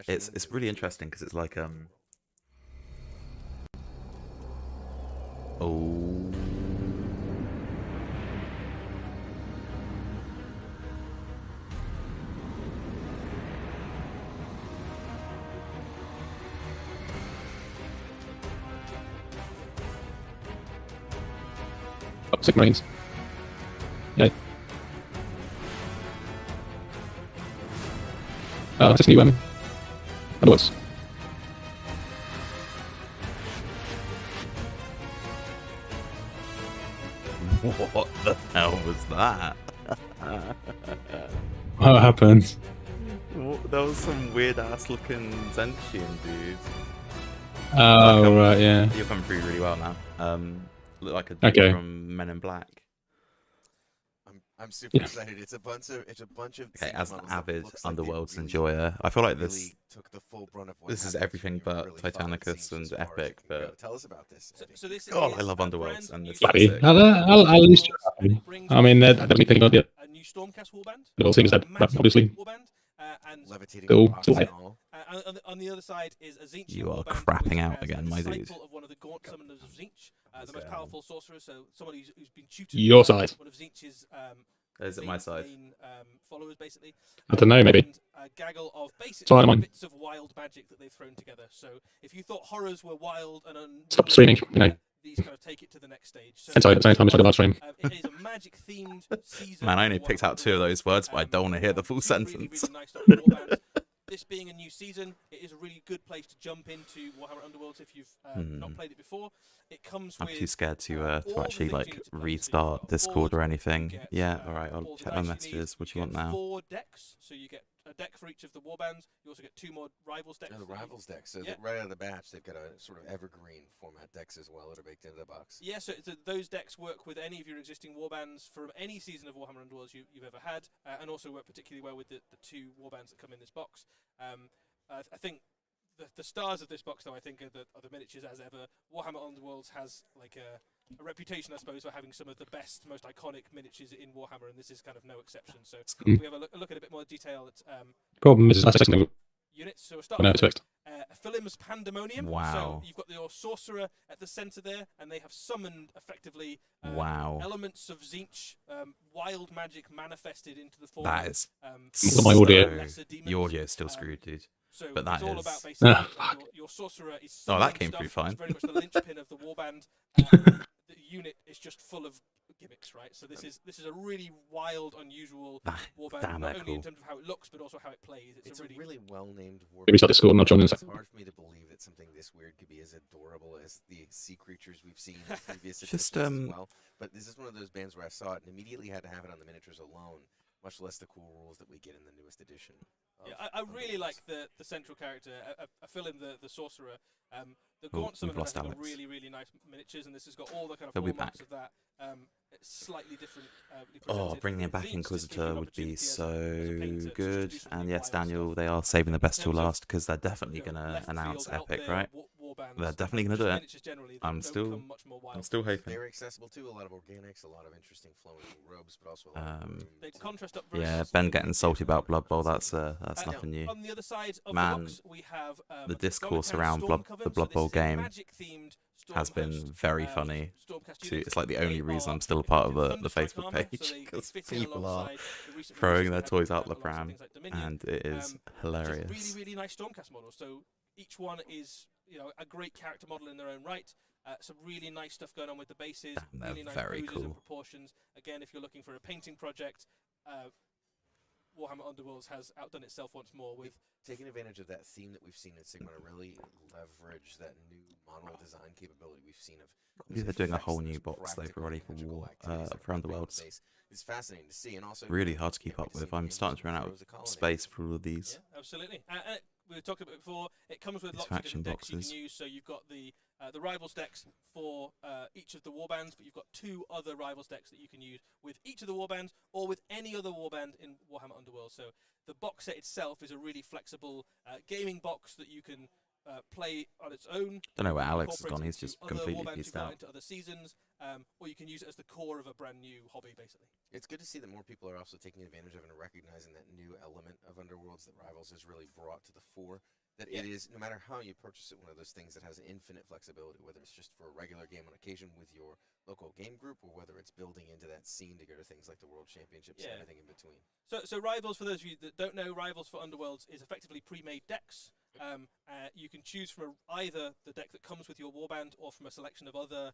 It's really interesting because it's like oh. Sick Marines. Yeah. That's new Underworlds. What the hell was that? What happened? That was some weird ass looking Zentian dude. Oh, right, yeah. You're coming through really well now. Look like a dude from Men in Black. I'm super excited. It's a bunch of. Okay, as an avid Underworlds enjoyer, I feel like this took the full brunt of what this is everything but Titanicus and Epic. But tell us about this. So this God, is I love Underworlds and this. Happy. I'll at least happy. I mean, I don't think about it. A new Stormcast warband. It all seems that, obviously. And still light. On the other side is a Tzeentch. You are crapping out again, my dude. Of one of the gaunt summoners of Tzeentch, the most powerful sorcerer. So somebody who's been tutored. Your side. One of Tzeentch's Is it my side? main followers, basically. I don't know, maybe. And a gaggle of basically bits of wild magic that they've thrown together. So if you thought horrors were wild and stop streaming, you know. These kind of take it to the next stage. So and sorry, at the same time, it's like a live stream. It is a magic-themed season. Man, I only picked out 2 of those words, but I don't want to hear the full sentence. Really nice this being a new season, it is a really good place to jump into Warhammer Underworlds if you've not played it before. It comes I'm with too scared to actually like restart Discord or anything. Yeah, all right, I'll check my messages. What do you want now? 4 decks, so you get a deck for each of the warbands. You also get 2 more rivals decks. The rivals decks. So right out of the batch, they've got a sort of evergreen format decks as well that are baked into the box. Yeah, so those decks work with any of your existing warbands from any season of Warhammer Underworlds you've ever had, and also work particularly well with the 2 warbands that come in this box. I think the stars of this box, though, I think are the miniatures as ever. Warhammer Underworlds has like a reputation, I suppose, for having some of the best, most iconic miniatures in Warhammer, and this is kind of no exception. So we have a look at a bit more detail at problem is that's units. So we'll start with Philip's Pandemonium. Wow. So you've got your sorcerer at the centre there, and they have summoned effectively elements of Tzeentch, wild magic manifested into the form that is of my audio. Your audio is still screwed, dude. So but that it's all is about basically your sorcerer is that came stuff, through fine. It's very much the linchpin of the warband. The unit is just full of gimmicks, right? So this is a really wild, unusual warband, not only in terms of how it looks, but also how it plays. It's a really well-named warband. Maybe start Discord, not joining us. It's hard for me to believe that something this weird could be as adorable as the sea creatures we've seen in previous editions as well. But this is one of those bands where I saw it and immediately had to have it on the miniatures alone, much less the cool rules that we get in the newest edition. Yeah, I really like the central character, Phillip, the sorcerer. The Gaunt Summoner has got really, really nice miniatures, and this has got all the kind of hallmarks of that. It's slightly different. Bringing him back Inquisitor would be so good. And yes, Daniel, they are saving the best till last because they're definitely going to announce Epic, right? They're definitely going to do it. I'm still hoping. They're accessible too. A lot of organics, a lot of interesting flowing robes, but also they contrast up. Yeah, Ben getting salty about Blood Bowl. That's nothing new. On the other side of Man, the box, we have the discourse around the Blood Bowl game has been very funny. It's like the only reason I'm still a part of the Facebook page because people are throwing their toys out the pram, and it is hilarious. Really, really nice Stormcast models. So each one is a great character model in their own right. Some really nice stuff going on with the bases. Damn, really nice very poses cool. and proportions. Again, if you're looking for a painting project, Warhammer Underworlds has outdone itself once more with taking advantage of that theme that we've seen in Sigmar to really leverage that new model design capability we've seen of. They're doing a whole new box though already for Underworlds. It's fascinating to see, and also really hard to keep up with. I'm starting to run out of space for all of these. Yeah, absolutely. we talked about it before. It comes with These lots of faction different decks you boxes. can use. So you've got the rivals decks for each of the warbands, but you've got 2 other rivals decks that you can use with each of the warbands or with any other warband in Warhammer Underworld. So the box set itself is a really flexible gaming box that you can play on its own. Don't know where Alex has gone. incorporate He's into just other completely warbands pieced you've got out. into other seasons, or you can use it as the core of a brand new hobby, basically. It's good to see that more people are also taking advantage of and recognizing that new element of Underworlds that Rivals has really brought to the fore. That it is, no matter how you purchase it, one of those things that has infinite flexibility, whether it's just for a regular game on occasion with your local game group, or whether it's building into that scene to go to things like the World Championships and everything in between. So Rivals, for those of you that don't know, Rivals for Underworlds is effectively pre-made decks. You can choose from either the deck that comes with your warband or from a selection of other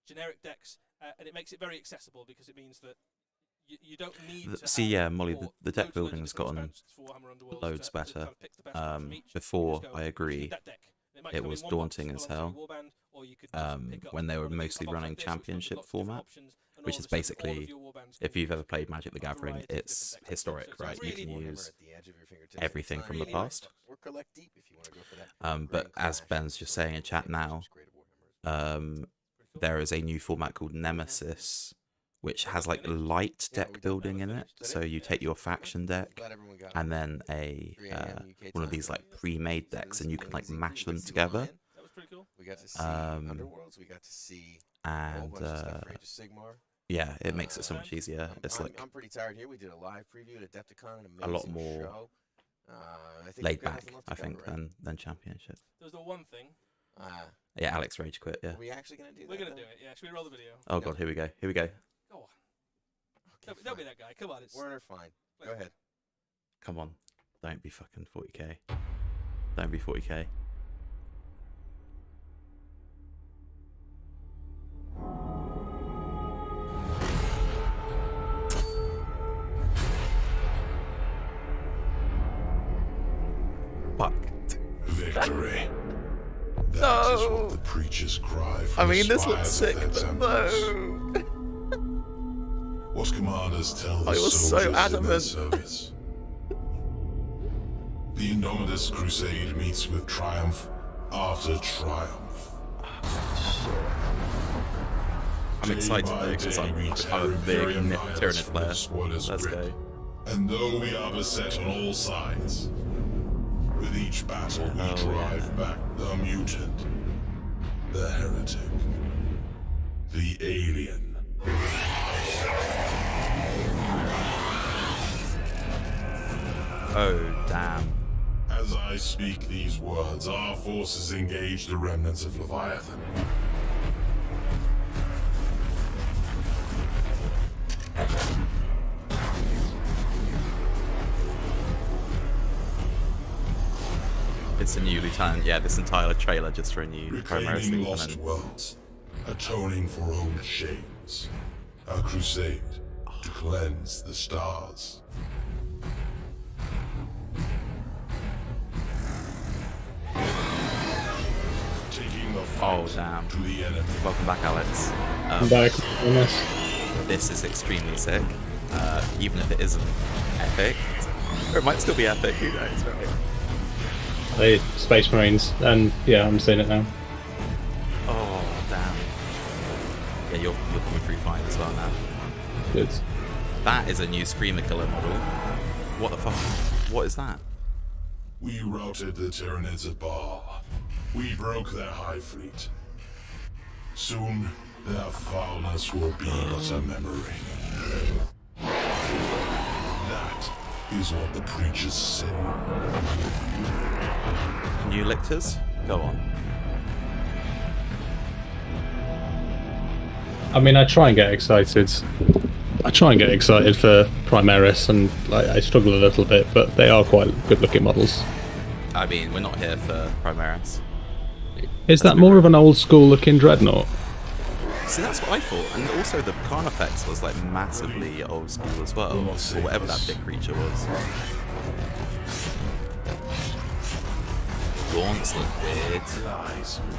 generic decks, and it makes it very accessible because it means that you don't need to See, have Molly, or the deck loads building of has different gotten expansions for Warhammer Underworlds loads to kind better. of pick the best one from each. You Before, just go, I "You agree, need that deck." It might it come in was one box daunting as alongside your hell. warband, or you could just pick up When they were one of mostly a box running like this, which comes with championship lots of different format, options, and which all is of a sudden all of basically, your warbands if come you've with ever played Magic the a Gathering, variety of it's different decks. historic, So it's right? You really can Warhammer use at the edge of your fingertips at everything the from the time. past. Or collect deep if you want to go for that. But Grand as Clash Ben's just saying in chat now, there is a new format called Nemesis, which has like light deck building in it. So you take your faction deck Glad everyone got and then a 3 a.m. UK one of time. these like pre-made decks, So and you this can like amazing. mash We them got to see together. Lion, That was pretty cool. We got to see Um, Underworlds. We got to see a whole And bunch of stuff for Age of Sigmar. yeah, it makes it so much easier. It's like I'm pretty tired here. We did a live preview at Adepticon, an a lot amazing more show. I think laid we've got back, nothing left to I cover, think, right? than Championship. There's the one thing. Yeah, Alex rage quit. Yeah. Are we actually gonna do that? We're going to then? do it, yeah. Should we roll the video? Oh god, here we go. Here we go. Go on. Okay, Don't be fine. that guy. Come on. It's Werner, fine. Go ahead. Come on, don't be fucking 40k. Don't be 40k. Fuck. Victory. That is what the preachers cry for. I mean, this looks spires of sick, their but temples. no. What commanders tell the I was so soldiers in their adamant. service. The Indomitus Crusade meets with triumph after triumph. I'm excited though because I'm a big Tyrannid player. Let's go. And though we are beset on all sides, with each battle we Oh, drive yeah. back the mutant, the heretic, the alien. Oh damn. As I speak these words, our forces engage the remnants of Leviathan. It's a new lieutenant. Yeah, this entire trailer just for a new Primaris Reclaiming lost lieutenant. worlds, atoning for old shames. A crusade to cleanse the stars. Taking the Oh fight damn. to the enemy. Welcome back, Alex. I'm back. Nice. This is extremely sick, even if it isn't epic. Or it might still be epic, who knows, right? Hey, Space Marines, and yeah, I'm seeing it now. Oh, damn. Yeah, you're coming through fine as well now. Good. That is a new Screamer Killer model. What the fuck? What is that? We routed the Tyranids at Baal. We broke their high fleet. Soon, their foulness will be but a memory. That is what the preachers say. New lictors? Go on. I mean, I try and get excited. I try and get excited for Primaris, and I struggle a little bit, but they are quite good-looking models. I mean, we're not here for Primaris. Is that more of an old-school-looking Dreadnought? See, that's what I thought. And also the Carnifex was like massively old school as well, or whatever that big creature was. Gaunts look weird.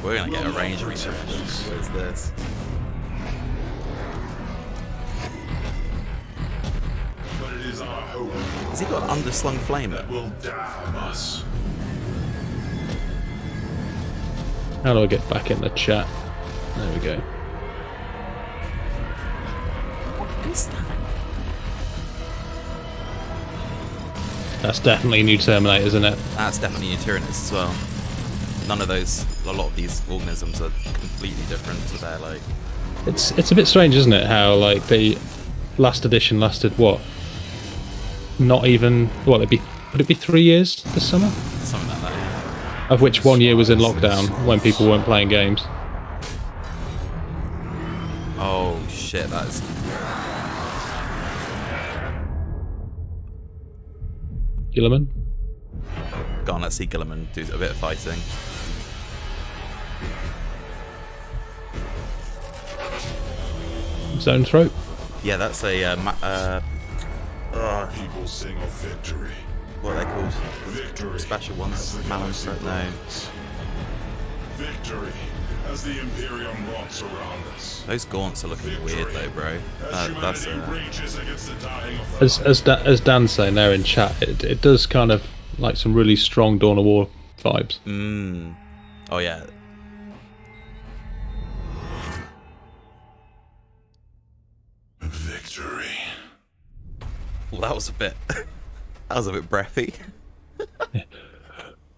We're gonna get a range refresh. What is this? But it is our hope Has he got an underslung flamer? that will damn us. How do I get back in the chat? There we go. What is that? That's definitely new Terminator, isn't it? That's definitely new Tyrannus as well. None of those, a lot of these organisms are completely different to their, like... It's a bit strange, isn't it, how, like, the last edition lasted, what? Not even... What, would it be 3 years this summer? Something like that, yeah. Of which 1 year was in lockdown, when people weren't playing games. Oh, shit, that is... Gilliman? Go on, let's see Gilliman do a bit of fighting. Zone throat? Yeah, that's a... People sing of victory. what are they called? Victory. Special ones? as the Malams, galaxy no. rots. Victory as the Imperium rots around us. Those gaunts are looking weird though, bro. That's rages against the dying of the As Dan's saying there in chat, it does kind of like some really strong Dawn of War vibes. Oh yeah. Victory. Well, that was a bit. That was a bit breathy.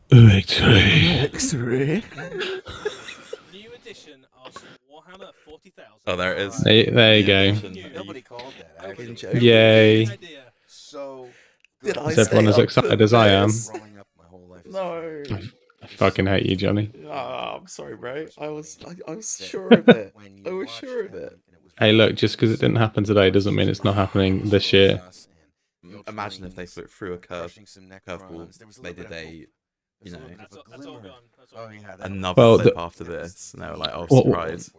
Victory. Victory. New edition of Warhammer 40,000. Oh, there it is. There you go. Nobody called that. Actually. Yay. So Did I Is everyone as excited as I am? growing up my whole life. No. I fucking hate you, Johnny. Oh, I'm sorry, bro. I was sure of it. I was sure of it. Hey, look, just because it didn't happen today doesn't mean it's not happening this year. Imagine if they threw a curveball. They did a, you know, That's all gone. That's all Oh gone. yeah. another Well, flip after this. And they were like, oh, Well, surprise.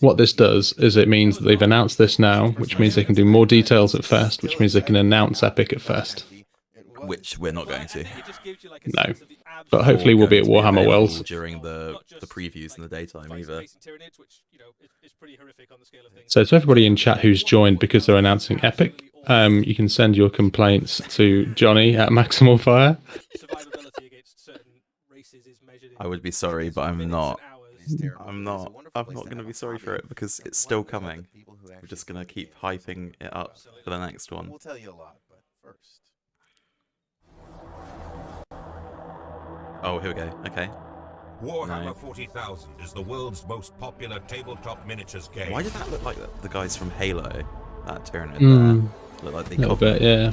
What this does is it means that they've announced this now, which means they can do more details at Fest, which means they can announce Epic at Fest. Which we're not going to. I think it just gives you like a No. sense of the But absolute hopefully we'll be at Or going to Warhammer available Worlds. during the not just, previews in the daytime either. facing Tyranids, which, you know, is pretty horrific on the scale of things. So to everybody in chat who's joined because they're announcing Epic, you can send your complaints to Johnny at Maximal Fire. Survivability against certain races is measured in I would be sorry, but I'm minutes not. and hours. I'm not going to be sorry for it because it's still coming. We're just going to keep hyping it up for the next one. We'll tell you a lot, but first. Oh, here we go. Okay. Warhammer No. 40,000 is the world's most popular tabletop miniatures game. Why did that look like the guys from Halo? That Tyrannid Mm. there. Look like they A little copied bit, yeah.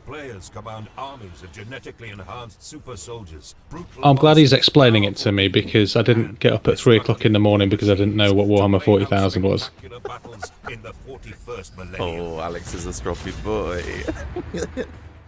Players command armies of genetically enhanced super soldiers. I'm glad he's explaining it to me because I didn't get up at 3 o'clock in the morning because I didn't know what Warhammer 40,000 was. Oh, Alex is a stroppy boy.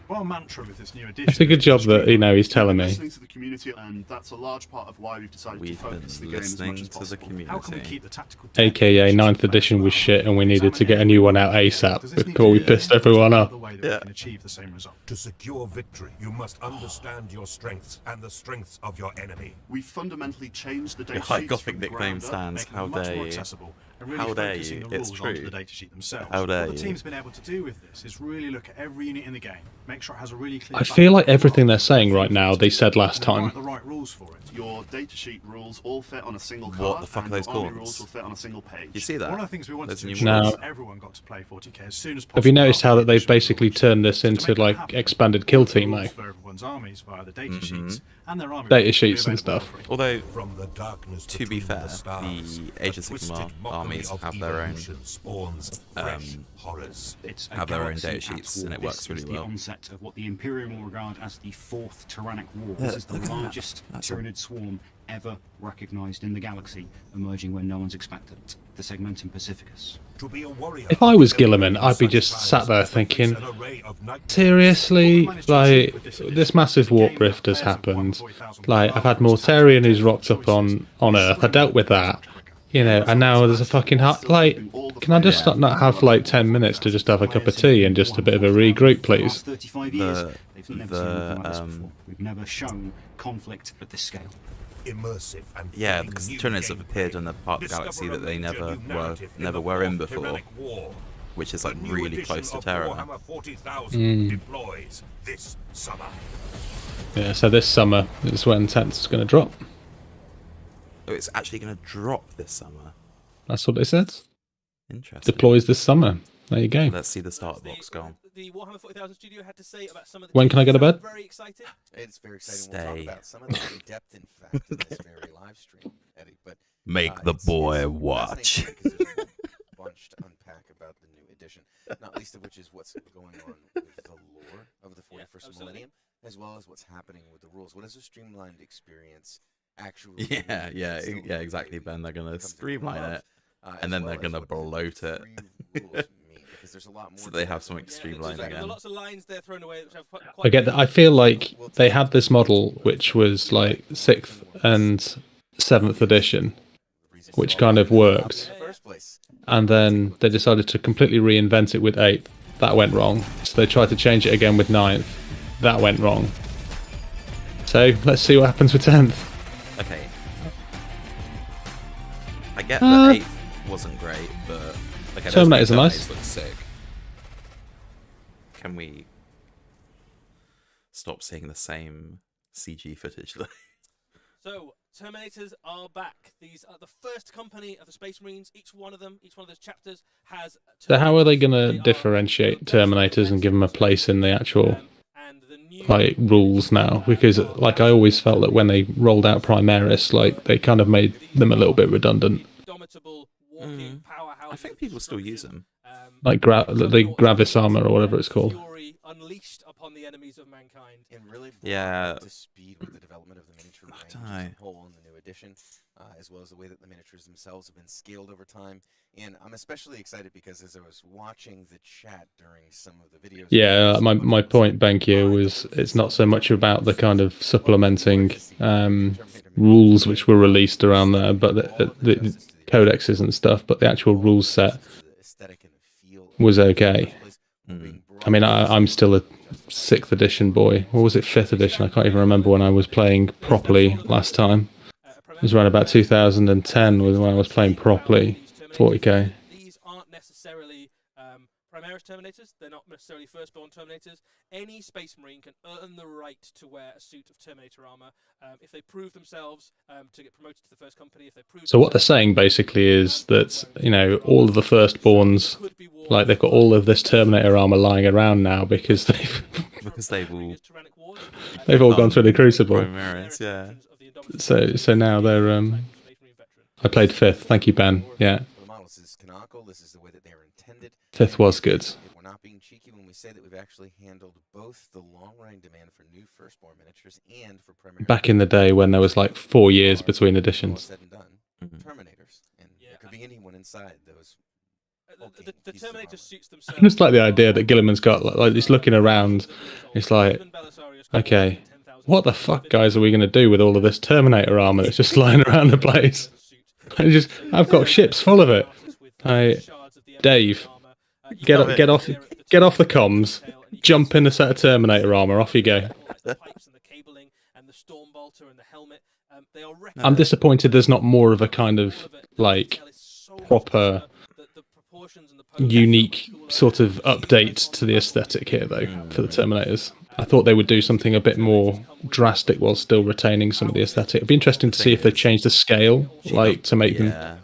Well, mantra with this new edition. It's a good job that, you know, he's telling me. Listening to the community, and that's a large part of why we've decided We've to focus the been game as listening much as to the possible. community. How can we keep the tactical AKA 9th edition was shit and we needed to get a new one out ASAP before we pissed everyone off. Yeah. Achieve the same result. To secure victory, you must understand your strengths and the strengths of your enemy. We fundamentally changed the data High sheets Gothic from the nickname ground up, stands. making How them much dare more you. accessible, and really How dare focusing you. the It's rules onto true. the datasheet themselves. How dare What the you. team's been able to do with this is really look at every unit in the game, make sure it has a really clear. I feel like everything they're saying right now they said last and they time. write the right rules for it. Your datasheet rules all fit on a single card. What the fuck and are those your army gaunts? rules will fit on a single page. You see that? One of the things we wanted There's to new ensure rules. is that everyone got to play 40k as soon as possible. Have you noticed how that they've after the initial basically launch. turned this To into make that like happen, expanded kill team rules though? for everyone's armies via the data Mm-hmm. sheets and their army Data rules will be sheets and available stuff. for free. Although, From the darkness to be between fair, the stars, the Age of a twisted Sigmar mockery armies of have their own evolution spawns fresh horrors. It's a have their own galaxy data at sheets, war. and it works This really is well. the onset of what the Imperium will regard as the fourth Tyrannic War. This is the look at that. largest That's a- Tyranid swarm ever recognised in the galaxy, emerging when no one's expected it. The Segmentum Pacificus. To be a warrior, If I was every Gilliman, I'd be such just time sat there faces thinking, an array of nightmares. seriously, like, this massive warp rift has happened. Like, I've had Mortarion who's rocked up on Earth. I dealt with that. You know, and now there's a fucking like, can I just not have like 10 minutes to just have a cup of tea and just a bit of a regroup, please? 35 years, The- they've never the, seen anything like this um, before. We've never shown conflict at this scale. Immersive and Yeah, thrilling because new Tyranids have gameplay. appeared in a part of the galaxy Discover that they a major never new were narrative in the in fourth before, Tyrannic War. which is The like new really edition close to of Terra. Warhammer 40,000 Mm. deploys this summer. Yeah, so this summer is when 10th is going to drop. Oh, it's actually going to drop this summer. That's what they said. Interesting. Deploys this summer. There you go. Let's see the starter box go on. The Warhammer 40,000 studio had to say about some of the When can I go to bed? Very excited. It's very exciting. Stay. We'll talk about some of that in depth, in fact, in this very live stream, Eddie. But Make the boy watch. fascinating because there's a bunch to unpack about the new edition, not least of which is what's going on with the lore of the 41st millennium, as well as what's happening with the rules. What is a streamlined experience actually? Yeah, exactly, Ben. They're going to streamline it, and then they're going to bloat it. So they have something to streamline There's again. lots of lines there thrown away, which I've quite I get that. I feel like they had this model, which was like 6th and 7th edition, which kind of worked. And then they decided to completely reinvent it with 8th. That went wrong. So they tried to change it again with 9th. That went wrong. So let's see what happens with 10th. Okay. I get that 8th wasn't great, but okay, Terminators are nice. Look sick. Can we stop seeing the same CG footage though? So, Terminators are back. These are the first company of the Space Marines. Each one of those chapters has... So how are they going to differentiate Terminators and give them a place in the actual like rules now? Because like I always felt that when they rolled out Primaris, like they kind of made them a little bit redundant. I think people still use them. Like the Gravis armor or whatever it's called. Unleashed upon the enemies of mankind. And really Yeah. to speed with the development of the miniature range don't as know. a whole in the new edition, as well as the way that the miniatures themselves have been scaled over time. And I'm especially excited because as I was watching the chat during some of the videos... Yeah, my point, Benkia, was it's not so much about the kind of supplementing rules which were released around there, but the codexes and stuff, but the actual rules set was okay. I mean, I'm still a 6th edition boy. Or was it 5th edition? I can't even remember when I was playing properly last time. It was around about 2010 was when I was playing properly 40k. These aren't necessarily Primaris Terminators. They're not necessarily Firstborn Terminators. Any Space Marine can earn the right to wear a suit of Terminator armor if they prove themselves to get promoted to the first company. If they prove So what they're saying basically is that, you know, all of the Firstborns, like they've got all of this Terminator armor lying around now because they've all gone through the Crucible. Primaris, yeah. So now they're I played 5th. Thank you, Ben. Yeah. The models is canonical. This is the way that they were intended. 5th was good. If we're not being cheeky when we say that we've actually handled both the long-running demand for new Firstborn miniatures and for Primaris. Back in the day when there was like 4 years between editions. Said and done. Terminators, and there could be anyone inside those. The Terminator suits themselves. I just like the idea that Gilliman's got like he's looking around. It's like, okay, what the fuck, guys, are we going to do with all of this Terminator armor that's just lying around the place? I've got ships full of it. Dave, get off the comms, jump in a set of Terminator armor, off you go. I'm disappointed there's not more of a kind of like proper unique sort of update to the aesthetic here though for the Terminators. I thought they would do something a bit more drastic while still retaining some of the aesthetic. It'd be interesting to see if they change the scale, like to make them.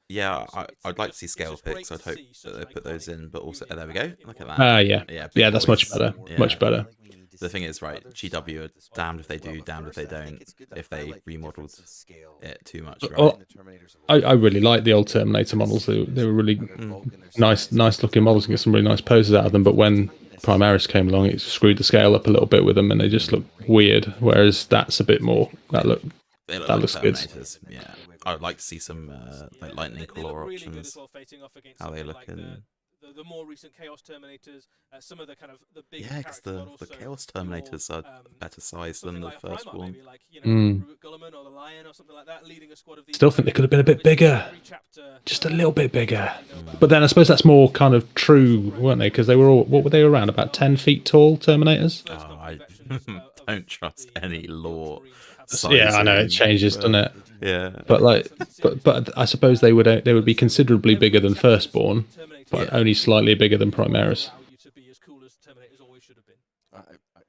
Yeah, I'd like to see scale pics. I'd hope that they put those in, but also there we go. Look at that. Yeah, that's much better. Yeah. Much better. The thing is, right, GW are damned if they do, damned if they don't, if they remodeled it too much, right? Well, I really like the old Terminator models. They were really nice looking models and get some really nice poses out of them, but when Primaris came along, it screwed the scale up a little bit with them and they just look weird, whereas that's a bit more, that looks good. Yeah. I would like to see some like lightning color options, how they look in... The more recent Chaos Terminators, some of the kind of the big because the Chaos Terminators are better sized than the first one. Like, you know, Gulliman or the Lion or something like that, leading a squad of these. Still think they could have been a bit bigger, just a little bit bigger. But then I suppose that's more kind of true, weren't they? Because they were all, what were they around, about 10 feet tall Terminators? Oh, I don't trust any lore. Yeah, I know it changes, doesn't it? Yeah, but like, but I suppose they would be considerably bigger than Firstborn, but only slightly bigger than Primaris. I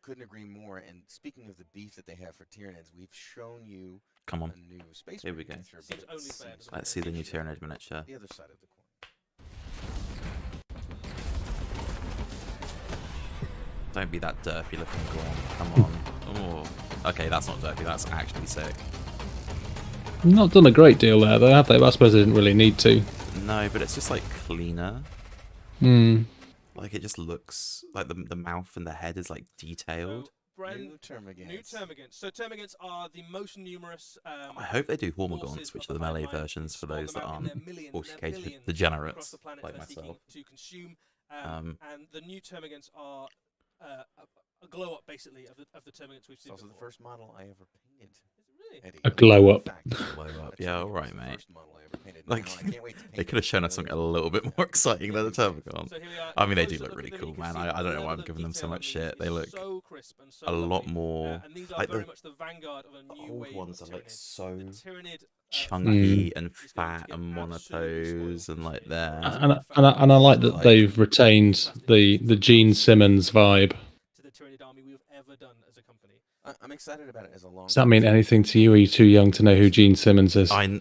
couldn't agree more, and speaking of the beef that they have for Tyranids, we've shown you Come on. a new space. Here we go. miniature, Seems but only it fair, seems doesn't Let's see the new Tyranid miniature. the other side of the coin. Don't be that derpy looking Gorn. Come on. Oh. Okay, that's not derpy. That's actually sick. Not done a great deal there, though, have they? But I suppose they didn't really need to. No, but it's just like cleaner. Hmm. Like it just looks like the mouth and the head is like detailed. So, Bren, New Termagants. New Termagants. So Termagants are the most numerous. I hope they do forces Hormagaunts, which of are the the melee Hive Mind. versions for Spawn those them that out in aren't their millions, 40k their billions across degenerates the planet like they're seeking myself. to consume. And the new Termagants are a glow up basically of the Termagants we've It's seen. also the before. first model I ever painted. Is it really? Eddie. A glow up. In fact, Blow up. a Yeah, Termagant all right, was the mate. first model I ever painted. Like, Now, I can't wait to they paint could have shown us something a little bit more exciting than the Termagant. So here we are. I mean, they Closer do look look really at them, cool, you can man. see I the don't know why level I'm of giving them so detail on much these shit. They is look so crisp and so a lot lovely. more. And these are Like very the much the vanguard of a new old wave ones of are like Tyranids. so The Tyranid, chunky and is going to fat get and absolutely monotose spoiled and like this there. year. And I like that Like- they've retained the Gene Simmons vibe. To the Tyranid army we've ever done as a company. I'm excited about it as a long. Does that mean anything to you? Are you too young to know who Gene Simmons is? I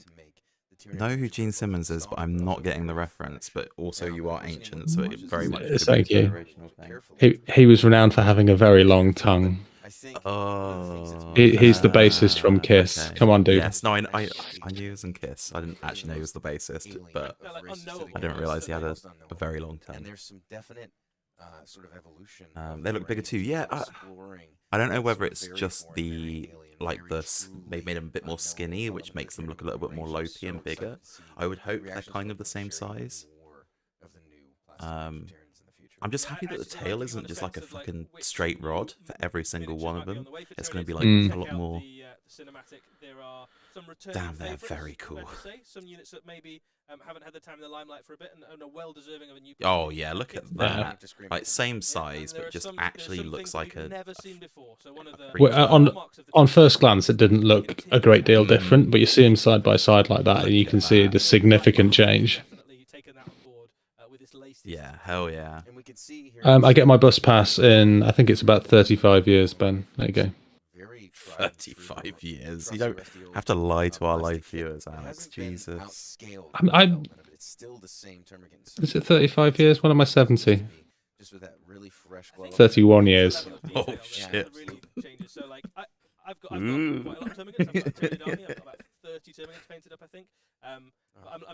know who Gene Simmons is, but I'm not getting the reference. But also, you are ancient, so it very much could be Thank a you. generational thing. He was renowned for having a very long tongue. Oh, He's the bassist from Kiss. okay. Come on, dude. Yes, no, I knew he was in Kiss. I didn't actually know he was the bassist, but I didn't realise he had a very long And tongue. there's some definite sort of evolution. They look bigger too. Yeah, I don't know whether it's just the they made them a bit more skinny, which makes them look a little bit more lopey and bigger. I would hope they're kind of the same size. I'm just happy that the tail isn't just like a fucking straight rod for every single one of them. It's going to be like a lot more. Damn, they're very cool. Some units that maybe haven't had the time in the limelight for a bit and are well deserving of a new. Oh yeah, look at that! Like same size, but just actually looks like a. Never seen before. So one of the Well, on first glance, it didn't look a great deal different, but you see them side by side like that, and you can see the significant change. Yeah, hell yeah. I get my bus pass in, I think it's about 35 years, Ben. There you go. 35 years. You don't have to lie to our live viewers, Alex. Jesus. Is it 35 years? When am I 70? 31 years. Oh shit. So like I've got quite a lot of Termagants. I've got a Tyranid army. I've got about 30 Termagants painted up, I think. I'm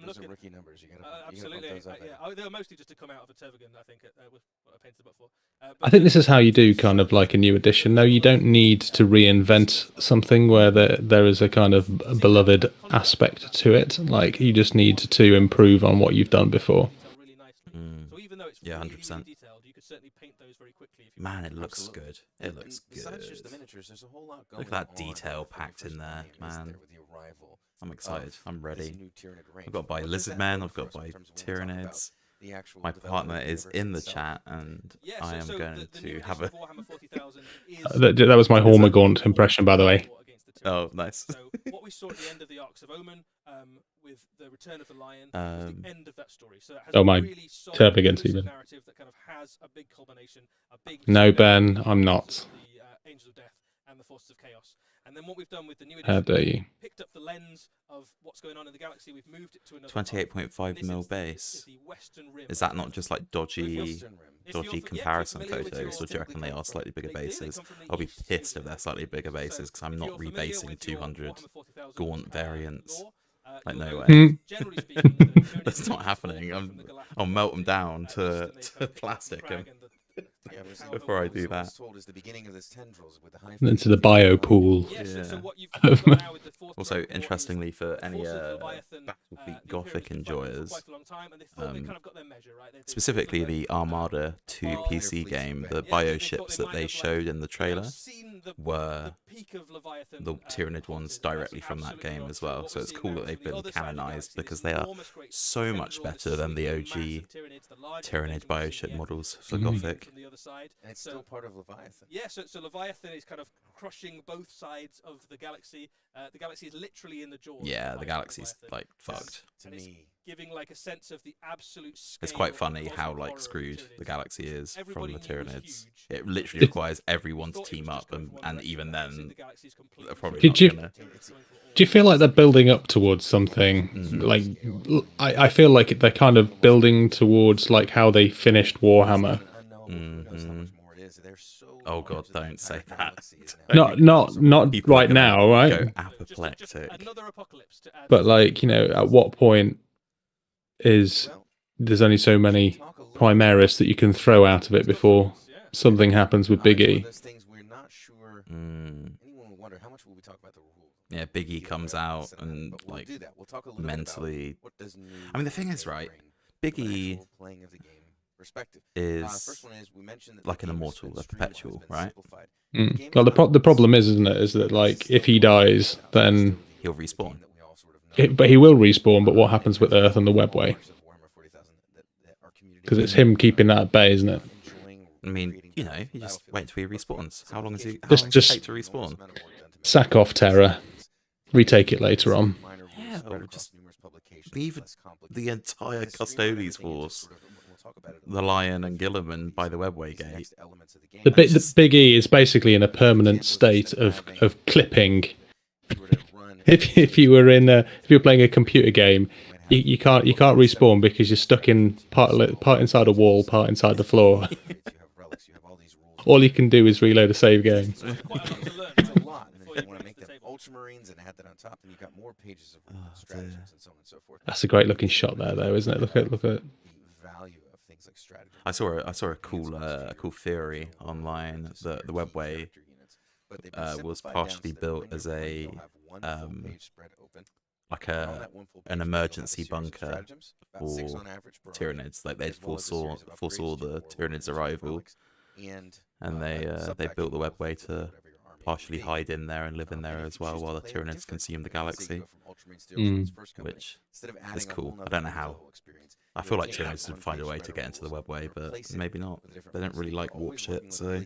those looking are rookie numbers. You gotta absolutely. bump those up, Yeah, they were mostly just to come out of a Termagant. I think was what I painted them up for. I think this is how you do kind of like a new edition. No, you don't need to reinvent something where there is a kind of beloved aspect to it. Like you just need to improve on what you've done before. Yeah, 100%. Man, it looks good. It looks good. Look at that detail packed in there, man. I'm excited. I'm ready. I've got to buy Lizard Men. I've got to buy Tyranids. My partner is in the chat, and I am going to have a. That was my Hormagaunt impression, by the way. Oh, nice. So what we saw at the end of the Arcs of Omen, with the Return of the Lion, was the end of that story. So it has a really solid narrative that kind of has a big culmination, a big. No, Ben, I'm not. The Angels of Death and the Forces of Chaos. And then what we've done with the new How edition, dare you? picked up the lens of what's going on in the galaxy. We've moved it to another 28.5 mil base. Is that not just like dodgy comparison photos, or do you reckon they are slightly bigger bases? I'll be pissed if they're slightly bigger bases because I'm not rebasing 200 Gaunt variants. Like no way. That's not happening. I'll melt them down to plastic before I do that. Into the bio pool. Also, interestingly, for any Battlefleet Gothic enjoyers, specifically the Armada 2 PC game, the bio ships that they showed in the trailer were the Tyranid ones directly from that game as well. So it's cool that they've been canonized because they are so much better than the OG Tyranid bioship models for Gothic. And it's still part of Leviathan. Yeah, so Leviathan is kind of crushing both sides of the galaxy. The galaxy is literally in the jaws. Yeah, the galaxy's like fucked. To me, giving like a sense of the absolute scale. It's quite funny how like screwed the galaxy is from the Tyranids. It literally requires everyone to team up and and even then, they're probably Did not you- gonna. Do you feel like they're building up towards something? Like, I feel like they're kind of building towards like how they finished Warhammer. Oh god, don't say that. Not People are right gonna now, right? Go apoplectic. Another apocalypse to add. But like, you know, at what point is there's only so many Primaris that you can throw out of it before something happens with Big E? Yeah, Big E comes out and like mentally. I mean, the thing is, right? Big E is like an immortal, a perpetual, right? Well, the problem is, isn't it, is that like if he dies, then He'll respawn. but he will respawn. But what happens with Earth and the Webway? Because it's him keeping that at bay, isn't it? I mean, you know, you just wait till he respawns. How long is he? How Just- long does it just- take to respawn? Sack off Terra, retake it later on. Yeah, or just leave the entire Custodes force, the Lion and Gilliman by the Webway Gate. The Big E is basically in a permanent state of clipping. If you were playing a computer game, you can't respawn because you're stuck in part inside a wall, part inside the floor. All you can do is reload a save game. Ultramarines and add that on top, then you got more pages of stratagems and so on and so forth. That's a great looking shot there, though, isn't it? Look at. The value of things like strategy. I saw a cool theory online that the Webway was partially built as a like an emergency bunker for Tyranids. Like they foresaw the Tyranids' arrival, and they built the Webway to partially hide in there and live in there as well while the Tyranids consume the galaxy, which is cool. I don't know how. I feel like Tyranids would find a way to get into the Webway, but maybe not. They don't really like warp shit, so...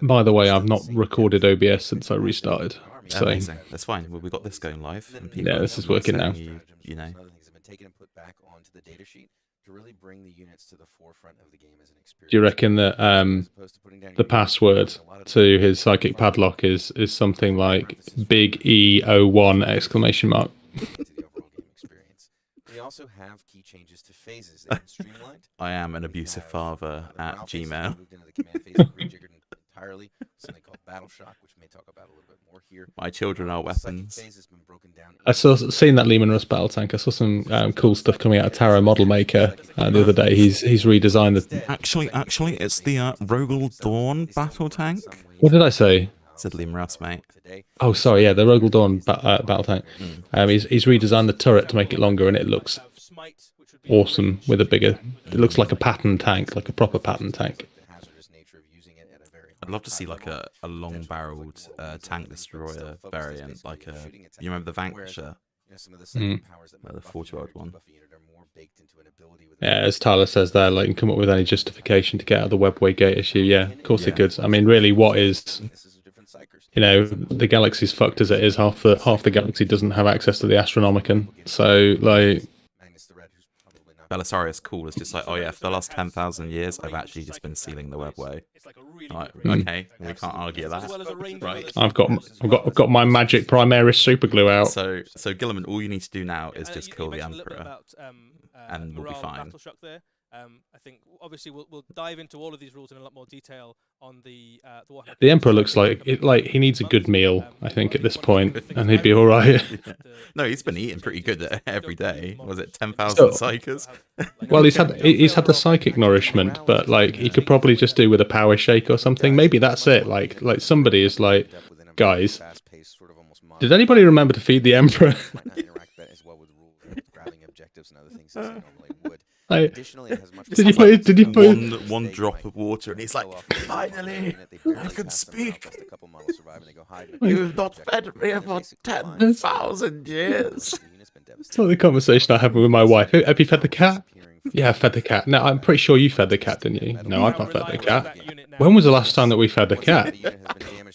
By the way, I've not recorded OBS since I restarted. So amazing. That's fine. Well, we got this going live. And people yeah, this is working now. You know. Do you reckon that the password to his psychic padlock is something like Big E01 exclamation mark? They also have key changes to phases. They've been streamlined. I am an abusive father at Gmail. Entirely. Something called Battle Shock, which we may talk about a little bit more here. My children are weapons. I seen that Lehman Russ battle tank. I saw some cool stuff coming out of Tarot Model Maker the other day. He's redesigned the. Actually, it's the Rogel Dawn battle tank. What did I say? Said Liam Russ, mate. Oh, sorry, yeah, the Rogel Dawn battle tank. He's redesigned the turret to make it longer, and it looks awesome with a bigger. It looks like a pattern tank, like a proper pattern tank. I'd love to see like a long-barreled tank destroyer variant, like you remember the Vanquisher, the 40-year-old one. Yeah, as Tyler says there, like, you can come up with any justification to get out of the Webway Gate issue. Yeah, of course it could. I mean, really, what is, you know, the galaxy's fucked as it is. Half the galaxy doesn't have access to the Astronomicon. So, like, Belisarius Cool is just like, oh yeah, for the last 10,000 years, I've actually just been sealing the Webway. Like, okay, we can't argue that. Right. I've got my magic Primaris superglue out. So Gilliman, all you need to do now is just kill the Emperor, and we'll be fine. I think obviously we'll dive into all of these rules in a lot more detail on the Warhammer. The Emperor looks like he needs a good meal, I think, at this point, and he'd be all right. No, he's been eating pretty good every day. Was it 10,000 psychers? Well, he's had the psychic nourishment, but like he could probably just do with a power shake or something. Maybe that's it. Like somebody is like, guys, did anybody remember to feed the Emperor? Did you put one drop of water, and he's like, finally, I can speak. You've not fed me for 10,000 years. It's like the conversation I had with my wife. Have you fed the cat? Yeah, I fed the cat. No, I'm pretty sure you fed the cat, didn't you? No, I've not fed the cat. When was the last time that we fed the cat?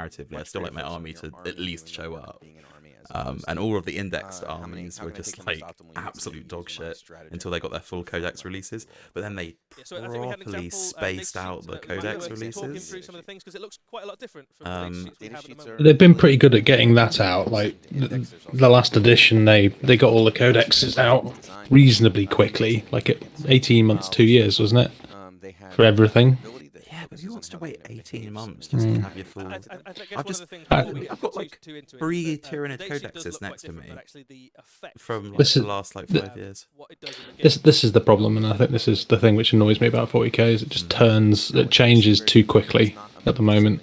narratively, I still like my army to at least show up. And all of the indexed armies were just like absolute dog shit until they got their full codex releases. But then they properly spaced out the codex releases. Through some of the things because it looks quite a lot different from the data sheets we have at the moment. They've been pretty good at getting that out. Like the last edition, they got all the codexes out reasonably quickly, like 18 months, 2 years, wasn't it, for everything? Yeah, but who wants to wait 18 months just to have your full... I've got like 3 Tyranid codexes next to me from like, the last like 5 years. This is the problem, and I think this is the thing which annoys me about 40k, is it just changes too quickly at the moment.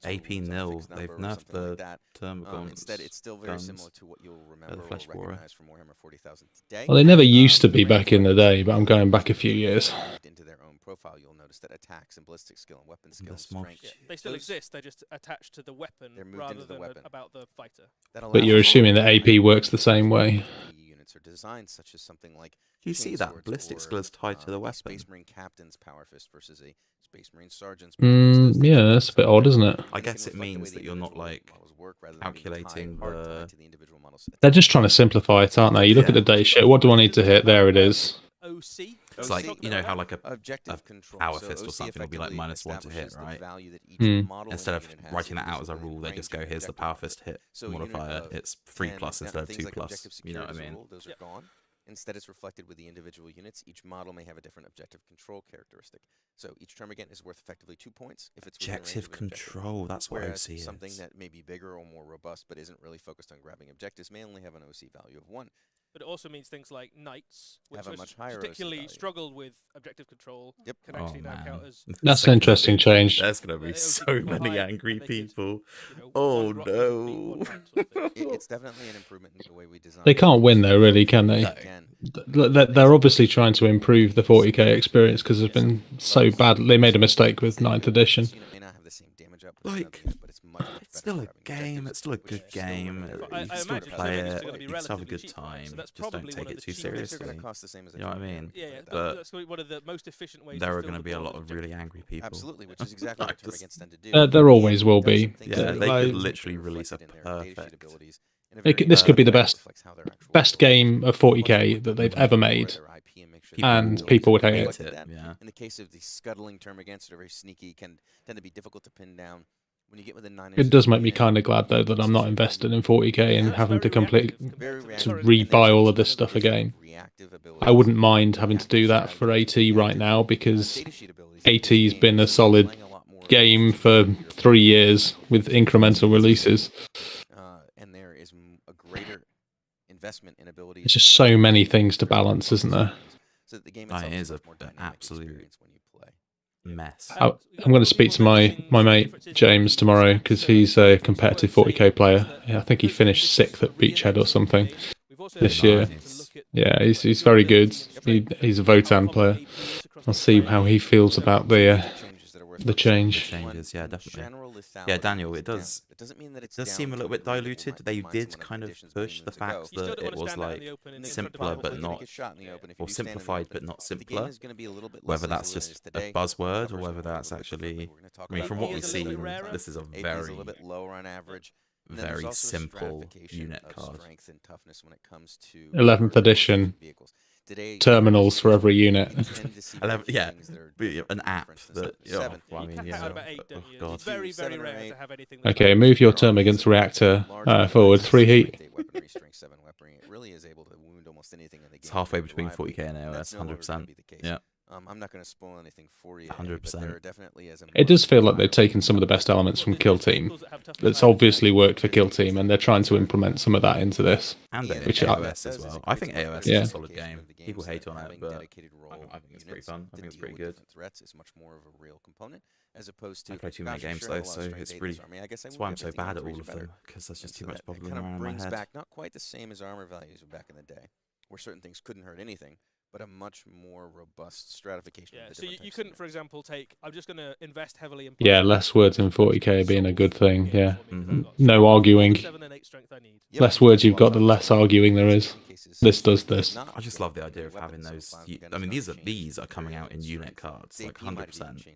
AP rules on a nil. fixed They've number or nerfed something like the that. Termagants. Instead, it's still very guns. similar to what you'll remember or flesh borer. recognize from Warhammer 40,000 today. Well, they never used to be back in the day, but I'm going back a few years. Into their own profile, you'll notice that attacks and ballistic skill and weapon skill and small strength. Yeah, they still exist. They're just attached to the weapon moved rather into the than weapon. about the fighter. But you're assuming that AP works the same way. Units are designed such as something like Do you see that chainswords ballistic or, skill is tied to the a weapon? Space Marine captain's power fist versus a Space Marine sergeant's. Yeah, that's a bit odd, isn't it? I guess it means that you're not like calculating the. They're just trying to simplify it, aren't they? You look at the data sheet. What do I need to hit? There it is. It's like, you know how like a power fist or something will be like -1 to hit, right? Instead of writing that out as a rule, they just go, here's the power fist hit modifier. It's 3+ instead of 2+. You know what I mean? Those are gone. Instead, it's reflected with the individual units. Each model may have a different objective control characteristic. So each termagant is worth effectively 2 points if it's within range Objective of an objective. control, that's what Whereas OC is. something that may be bigger or more robust but isn't really focused on grabbing objectives may only have an OC value of 1. But it also means things like knights, which Have a was much higher OC particularly value. struggled with objective control, can actually now count as. That's an interesting change. There's going to be so many angry people. Oh no. It's definitely an improvement in the way we design. They can't win though, really, can they? They're obviously trying to improve the 40k experience because it's been so bad. They made a mistake with 9th edition. Like, it's still a game. It's still a good game. You can still play it. You can still have a good time. Just don't take it too seriously. You know what I mean? Yeah, but that's one of the most efficient ways. there are going to be a lot of really angry people. Absolutely, which is exactly what Termagants tend to do. There always will be. Yeah, they could literally release a perfect. This could be the best game of 40k that they've ever made, and people would hate it. Yeah. In the case of the scuttling Termagants that are very sneaky, can tend to be difficult to pin down. When you get within 9 It does make me kind of glad though that I'm not invested in 40k and having to rebuy all of this stuff again. I wouldn't mind having to do that for AT right now because AT's been a solid game for 3 years with incremental releases. And there is a greater investment in ability. There's just so many things to balance, isn't there? So that the game It is an absolute mess. I'm going to speak to my mate James tomorrow because he's a competitive 40k player. I think he finished 6th at Beachhead or something this year. Yeah, he's very good. He's a Votan player. I'll see how he feels about the change. Changes, yeah, definitely. Yeah, Daniel, it does seem a little bit diluted. They did kind of push the fact that it was like simpler but not, or simplified but not simpler. Whether that's just a buzzword or whether that's actually, I mean, from what we see, this is a very, very simple unit card. 11th edition. Terminals for every unit. 11, yeah, an app that. I mean, yeah. Oh God. It's very, very rare to have anything. Okay, move your Termagant's reactor forward 3 heat. It's halfway between 40k and AOS, 100%. Yeah. I'm not going to spoil anything for you. 100%. It does feel like they've taken some of the best elements from Kill Team. That's obviously worked for Kill Team, and they're trying to implement some of that into this. And AOS as well. I think AOS is a solid game. People hate on it, but I think it's pretty fun. I think it's pretty good. It's much more of a real component as opposed to. I play too many games though, so it's really. That's why I'm so bad at all of them, because there's just too much bubbling around in my head. Brings back not quite the same as armor values back in the day, where certain things couldn't hurt anything, but a much more robust stratification. Yeah, so you couldn't, for example, take. I'm just going to invest heavily in. Yeah, less words in 40k being a good thing. Yeah, no arguing. Less words you've got, the less arguing there is. This does this. I just love the idea of having those. I mean, these are coming out in unit cards, like 100%,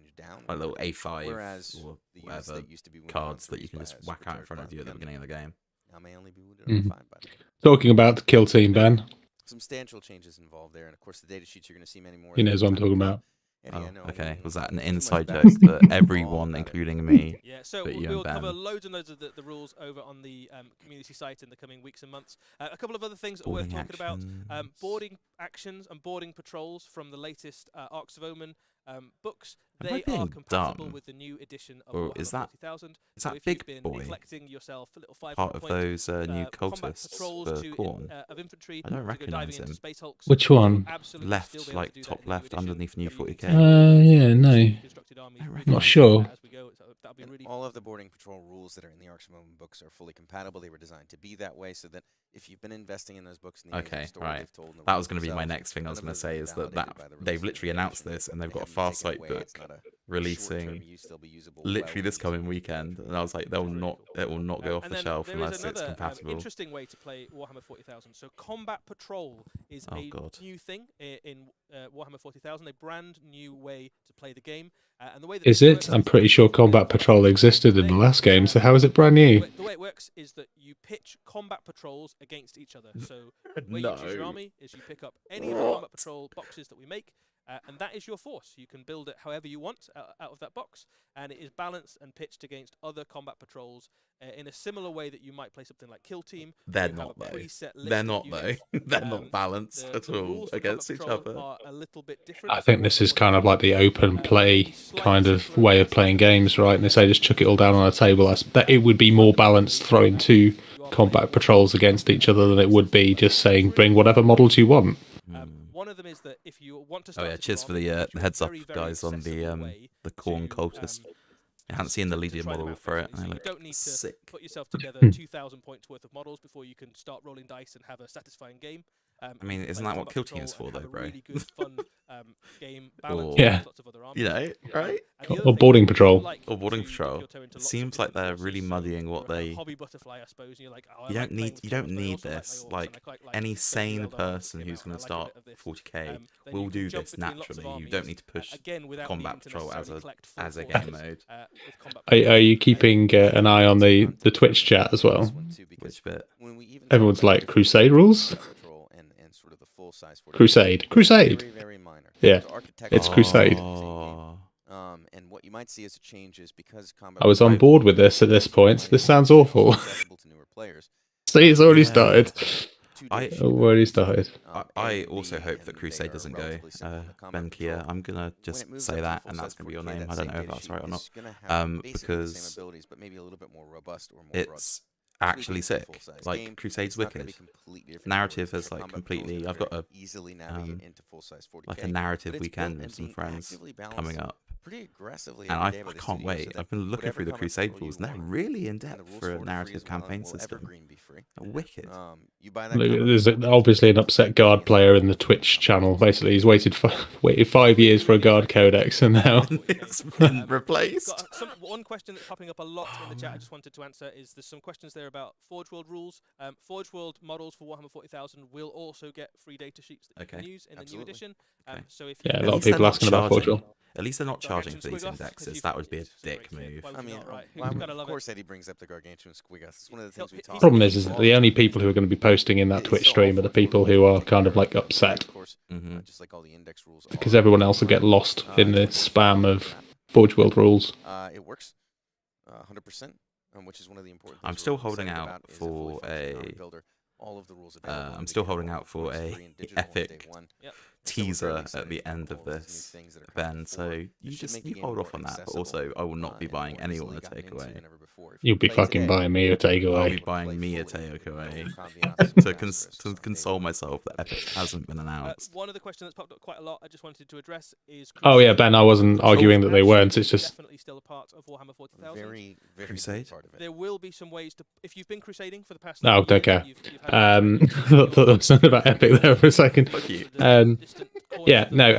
like little A5 or whatever cards that you can just whack out in front of you at the beginning of the game. Talking about the Kill Team, Ben. Substantial changes involved there, and of course the data sheets you're going to see many more. He knows what I'm talking about. Oh, okay. Was that an inside joke that everyone, including me, yeah, so but you we'll and Ben? cover loads and loads of the rules over on the community site in the coming weeks and months. A couple of other things that we're talking about. Boarding actions and boarding patrols from the latest Arcs of Omen books. They are compatible with the new edition of Warhammer 40,000. Is that Big Boy yourself a little part of those new cultists for Khorne? Of infantry I don't recognise him. Which one? Left, like top left, underneath new 40k. Yeah, no. Not sure. really. All of the boarding patrol rules that are in the Arcs of Omen books are fully compatible. They were designed to be that way, so that if you've been investing in those books, and the Okay, story right. they've told, and the That rules was going to be my themselves, next thing I was none going of to those say are is that validated by the they've release literally announced notification. this and they've They got a haven't taken Farsight away. It's book not a releasing short-term use, they'll be usable literally this well into coming the weekend, and I was like, it will not go off And the then shelf there unless is it's another compatible. interesting way to play Warhammer 40,000. So Combat Patrol is Oh, a God. new thing in Warhammer 40,000, a brand new way to play the game. And the way that Is this it? works I'm is pretty that sure you Combat Patrol existed in the last game, so how is it brand new? The way it works is that you pitch combat patrols against each other. So the way you choose your army is you pick up any of the combat patrol boxes that we make, and that is your force. You can build it however you want out of that box, and it is balanced and pitched against other combat patrols in a similar way that you might play something like Kill Team. They're You have not a though. preset list They're of not though. units. They're not balanced The at all rules for against Combat each Patrol other. are a little bit different. I think this is kind of like the open play kind of way of playing games, right? And they say just chuck it all down on a table. That it would be more balanced throwing two combat patrols against each other than it would be just saying bring whatever models you want. One of them is that if you want to Oh start yeah, a cheers for army, the you do a heads up, very, very guys, on accessible way the Corn to, cultist. I haven't seen the Legion try them model out, for it. basically. So I you look don't need to sick. put yourself together 2,000 points worth of models before you can start rolling dice and have a satisfying game. I mean, isn't that what Kill Team is for, though, bro? Really good, fun game, Or, Yeah. lots of other you know, right? And the other Or thing boarding is if you patrol. like Or boarding to dip patrol. your toe into It lots of seems like different they're forces, really so muddying what you're a they. hobby butterfly, I suppose, and you're like, oh, I You like don't playing need. You don't patrols, but I need also like my this. orcs, and Like I quite like any the sane Eldar person game who's out, going and to I like a start bit of this. 40k Then you will can do jump this between lots of naturally. You armies, don't need to push again, without combat needing to patrol necessarily collect full as a forces, game mode. with combat Are you keeping an eye on the Twitch chat as well? Which bit? Everyone's like Crusade rules. Crusade. Very, very minor. Yeah, So architecture it's Crusade. and what you might see as a change is because combat I was on board with this at this point. This sounds awful. accessible to newer players. See, it's already Yeah. started. I Already started. I also hope that Crusade doesn't go. Ben Kia, I'm gonna just say that, and that's gonna be your name. I don't know if that's right or not. Because but maybe a little bit more robust or more it's actually sick. Like Crusade's wicked. Narrative has like completely. I've got a easily navigate into full-size 40K. like a narrative but it's weekend built with and some being friends actively balanced coming up. pretty aggressively And every I day by the can't studio, so wait. that I've been looking whatever through the combat Crusade patrol rules, you and they're want, really in and the depth rules for a free narrative as well, and campaign will system. evergreen be free. Wicked. You buy that Look, combat there's patrol, obviously an upset guard player in the Twitch channel. Basically, he's waited 5 years for a guard codex, and now It's been replaced. One question that's popping up a lot in the chat I just wanted to answer is there's some questions there about Forge World rules. Forge World models for Warhammer 40,000 will also get free data sheets that you can use in the new edition. So if you yeah, a At lot of least they're people not asking about Forge charging. World. At least they're not charging Gargantuan for these Squiggoth, if indexes. you've That got would be a it, it's dick great. move. Why would I you mean, not, right? well, You've gotta love of course it. Eddie brings up the Gargantuan Squiggoth. It's one of the things we He'll- talk about. Problem is that the only people who are going to be posting in that Twitch stream are the people who are kind of like upset, Of course, Mhm. just like all the index rules. because everyone else will get lost in the spam of Forge World rules. It works, 100%, which is one of the important. I'm things still we're holding excited out about, is a fully for functioning army a. builder. All of the rules available. I'm We still get holding all out of for them a free and digital on day epic one. Yep. So we're teaser very at excited the about end of all these new this, things that are coming Ben. forward. So It you should just make the you game hold more off on that. But accessible, also, I will not be and buying more any easily on a gotten into takeaway. than ever before. If You'll you be play fucking today, buying me a I'll takeaway. be buying me a fully, takeaway Ambiance to Masters on day console one. myself that Epic hasn't been announced. One of the questions that's popped up quite a lot I just wanted to address is Oh yeah, Crusade. Ben, I wasn't arguing that they weren't. It's just definitely still a part of Warhammer 40,000. Very, very Crusade? big part of it. There will be some ways to, if you've been crusading for the past. no, don't years, care. you've had I thought there was something about Epic there for a second. Fuck you. Yeah, no,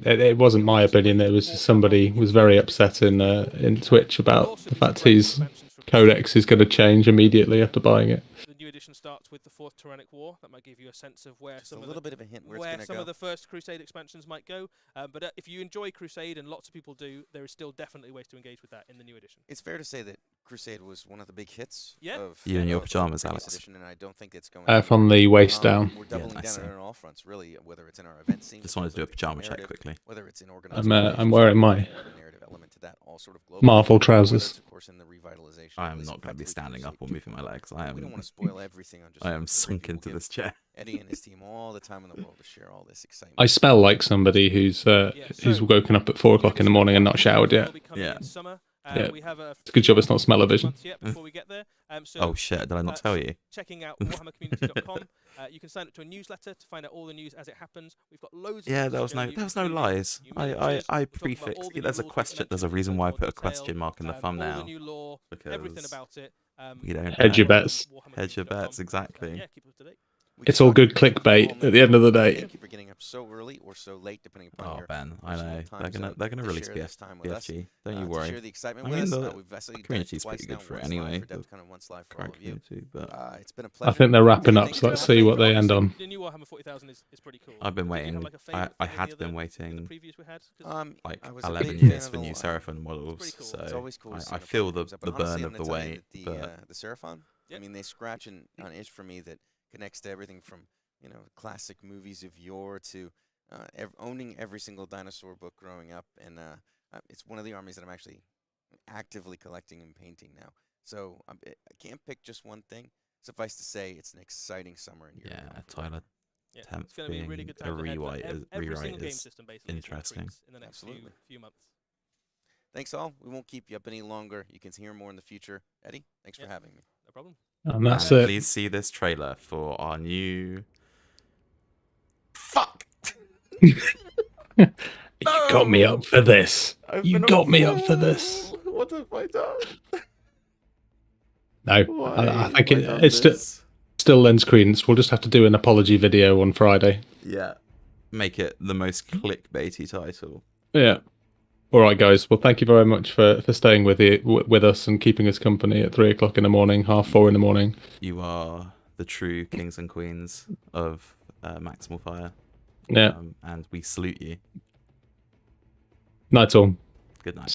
it wasn't my opinion. It was just somebody was very upset in Twitch about the fact his codex is going to change immediately after buying it. The new edition starts with the Fourth Tyrannic War. That might give you a sense of where Just some a of little the, bit of a hint where where it's some going of to the first Crusade expansions might go. But if you enjoy Crusade, and lots of people do, there is still definitely ways to engage with that in the new edition. It's fair to say that Crusade was one of the big hits. Yeah. Of, You in your of the pajamas, previous Alex. edition, and I don't think it's going. From the waist down. We're doubling I down see. on it on all fronts, really. Whether it's in our event scene, Just wanted to do a whether it's pajama check narrative, quickly. Whether it's in organized I'm wearing my narrative element to that, all sort of global. Marvel Whether trousers. it's, of course, in the revitalization. I of am this not going to be effectively standing up or Crusade moving my legs. I We don't am. want to spoil everything on just. I am the sunk preview. We'll into give this chair. Eddie and his team all the time in the world to share all this excitement. I smell like somebody who's woken up at 4 o'clock in the morning and not showered yet. Will be coming Yeah. in summer. Yeah. We have It's a good job it's not smell-o-vision. Yet before we get there. So, Oh shit! Did I not tell you? Checking out warhammercommunity.com. You can sign up to a newsletter to find out all the news as it happens. We've got loads. Yeah, of there was no lies. I prefixed. There's a question. There's a reason why I put a question mark in the thumbnail. All the new lore, everything about it. You don't hedge your bets. Hedge your bets, exactly. Yeah, keep up to date. It's all good clickbait at the end of the day. Thank you for getting up so early or so late, depending upon your Ben, I know personal they're gonna to release share this time with us. BFG. Don't you To worry. share the excitement I with mean, us. the We've actually done it community's twice pretty good now, for it once live anyway. for Adepticon and once live for all of you. But it's been a pleasure. I think they're wrapping up, Thank so you. let's see what they end on. The new Warhammer 40,000 is pretty cool. I've been Did you have, waiting. like, a favourite I thing in had the been other- waiting the previews we had? 'Cause like I was a 11 big fan years of for the new law. Seraphon models. pretty cool. So It's always cool to see I it feel before it comes the up. But honestly, burn I'm of the gonna tell you weight. that the Seraphon, I Yep. mean, they scratch an itch for me that connects to everything from classic movies of yore to owning every single dinosaur book growing up, and it's one of the armies that I'm actually actively collecting and painting now. So I can't pick just one thing. Suffice to say, it's an exciting summer. And Yeah, Tyler. Yeah, Tenth it's going to be a really being good a time ahead for rewrite every single game is system basically is gonna interesting. increase in the next Absolutely. few months. Thanks all. We won't keep you up any longer. You can hear more in the future. Eddie, thanks for having me. No problem. And that's And it. please see this trailer for our new. Fuck. You got me up for this. You got me up for this. What have I done? No, I think it's still lends credence. We'll just have to do an apology video on Friday. Yeah. Make it the most clickbaity title. Yeah. All right, guys. Well, thank you very much for staying with us and keeping us company at 3 o'clock in the morning, 4:30 in the morning. You are the true kings and queens of Maximal Fire. Yeah. And we salute you. Night all. Good night.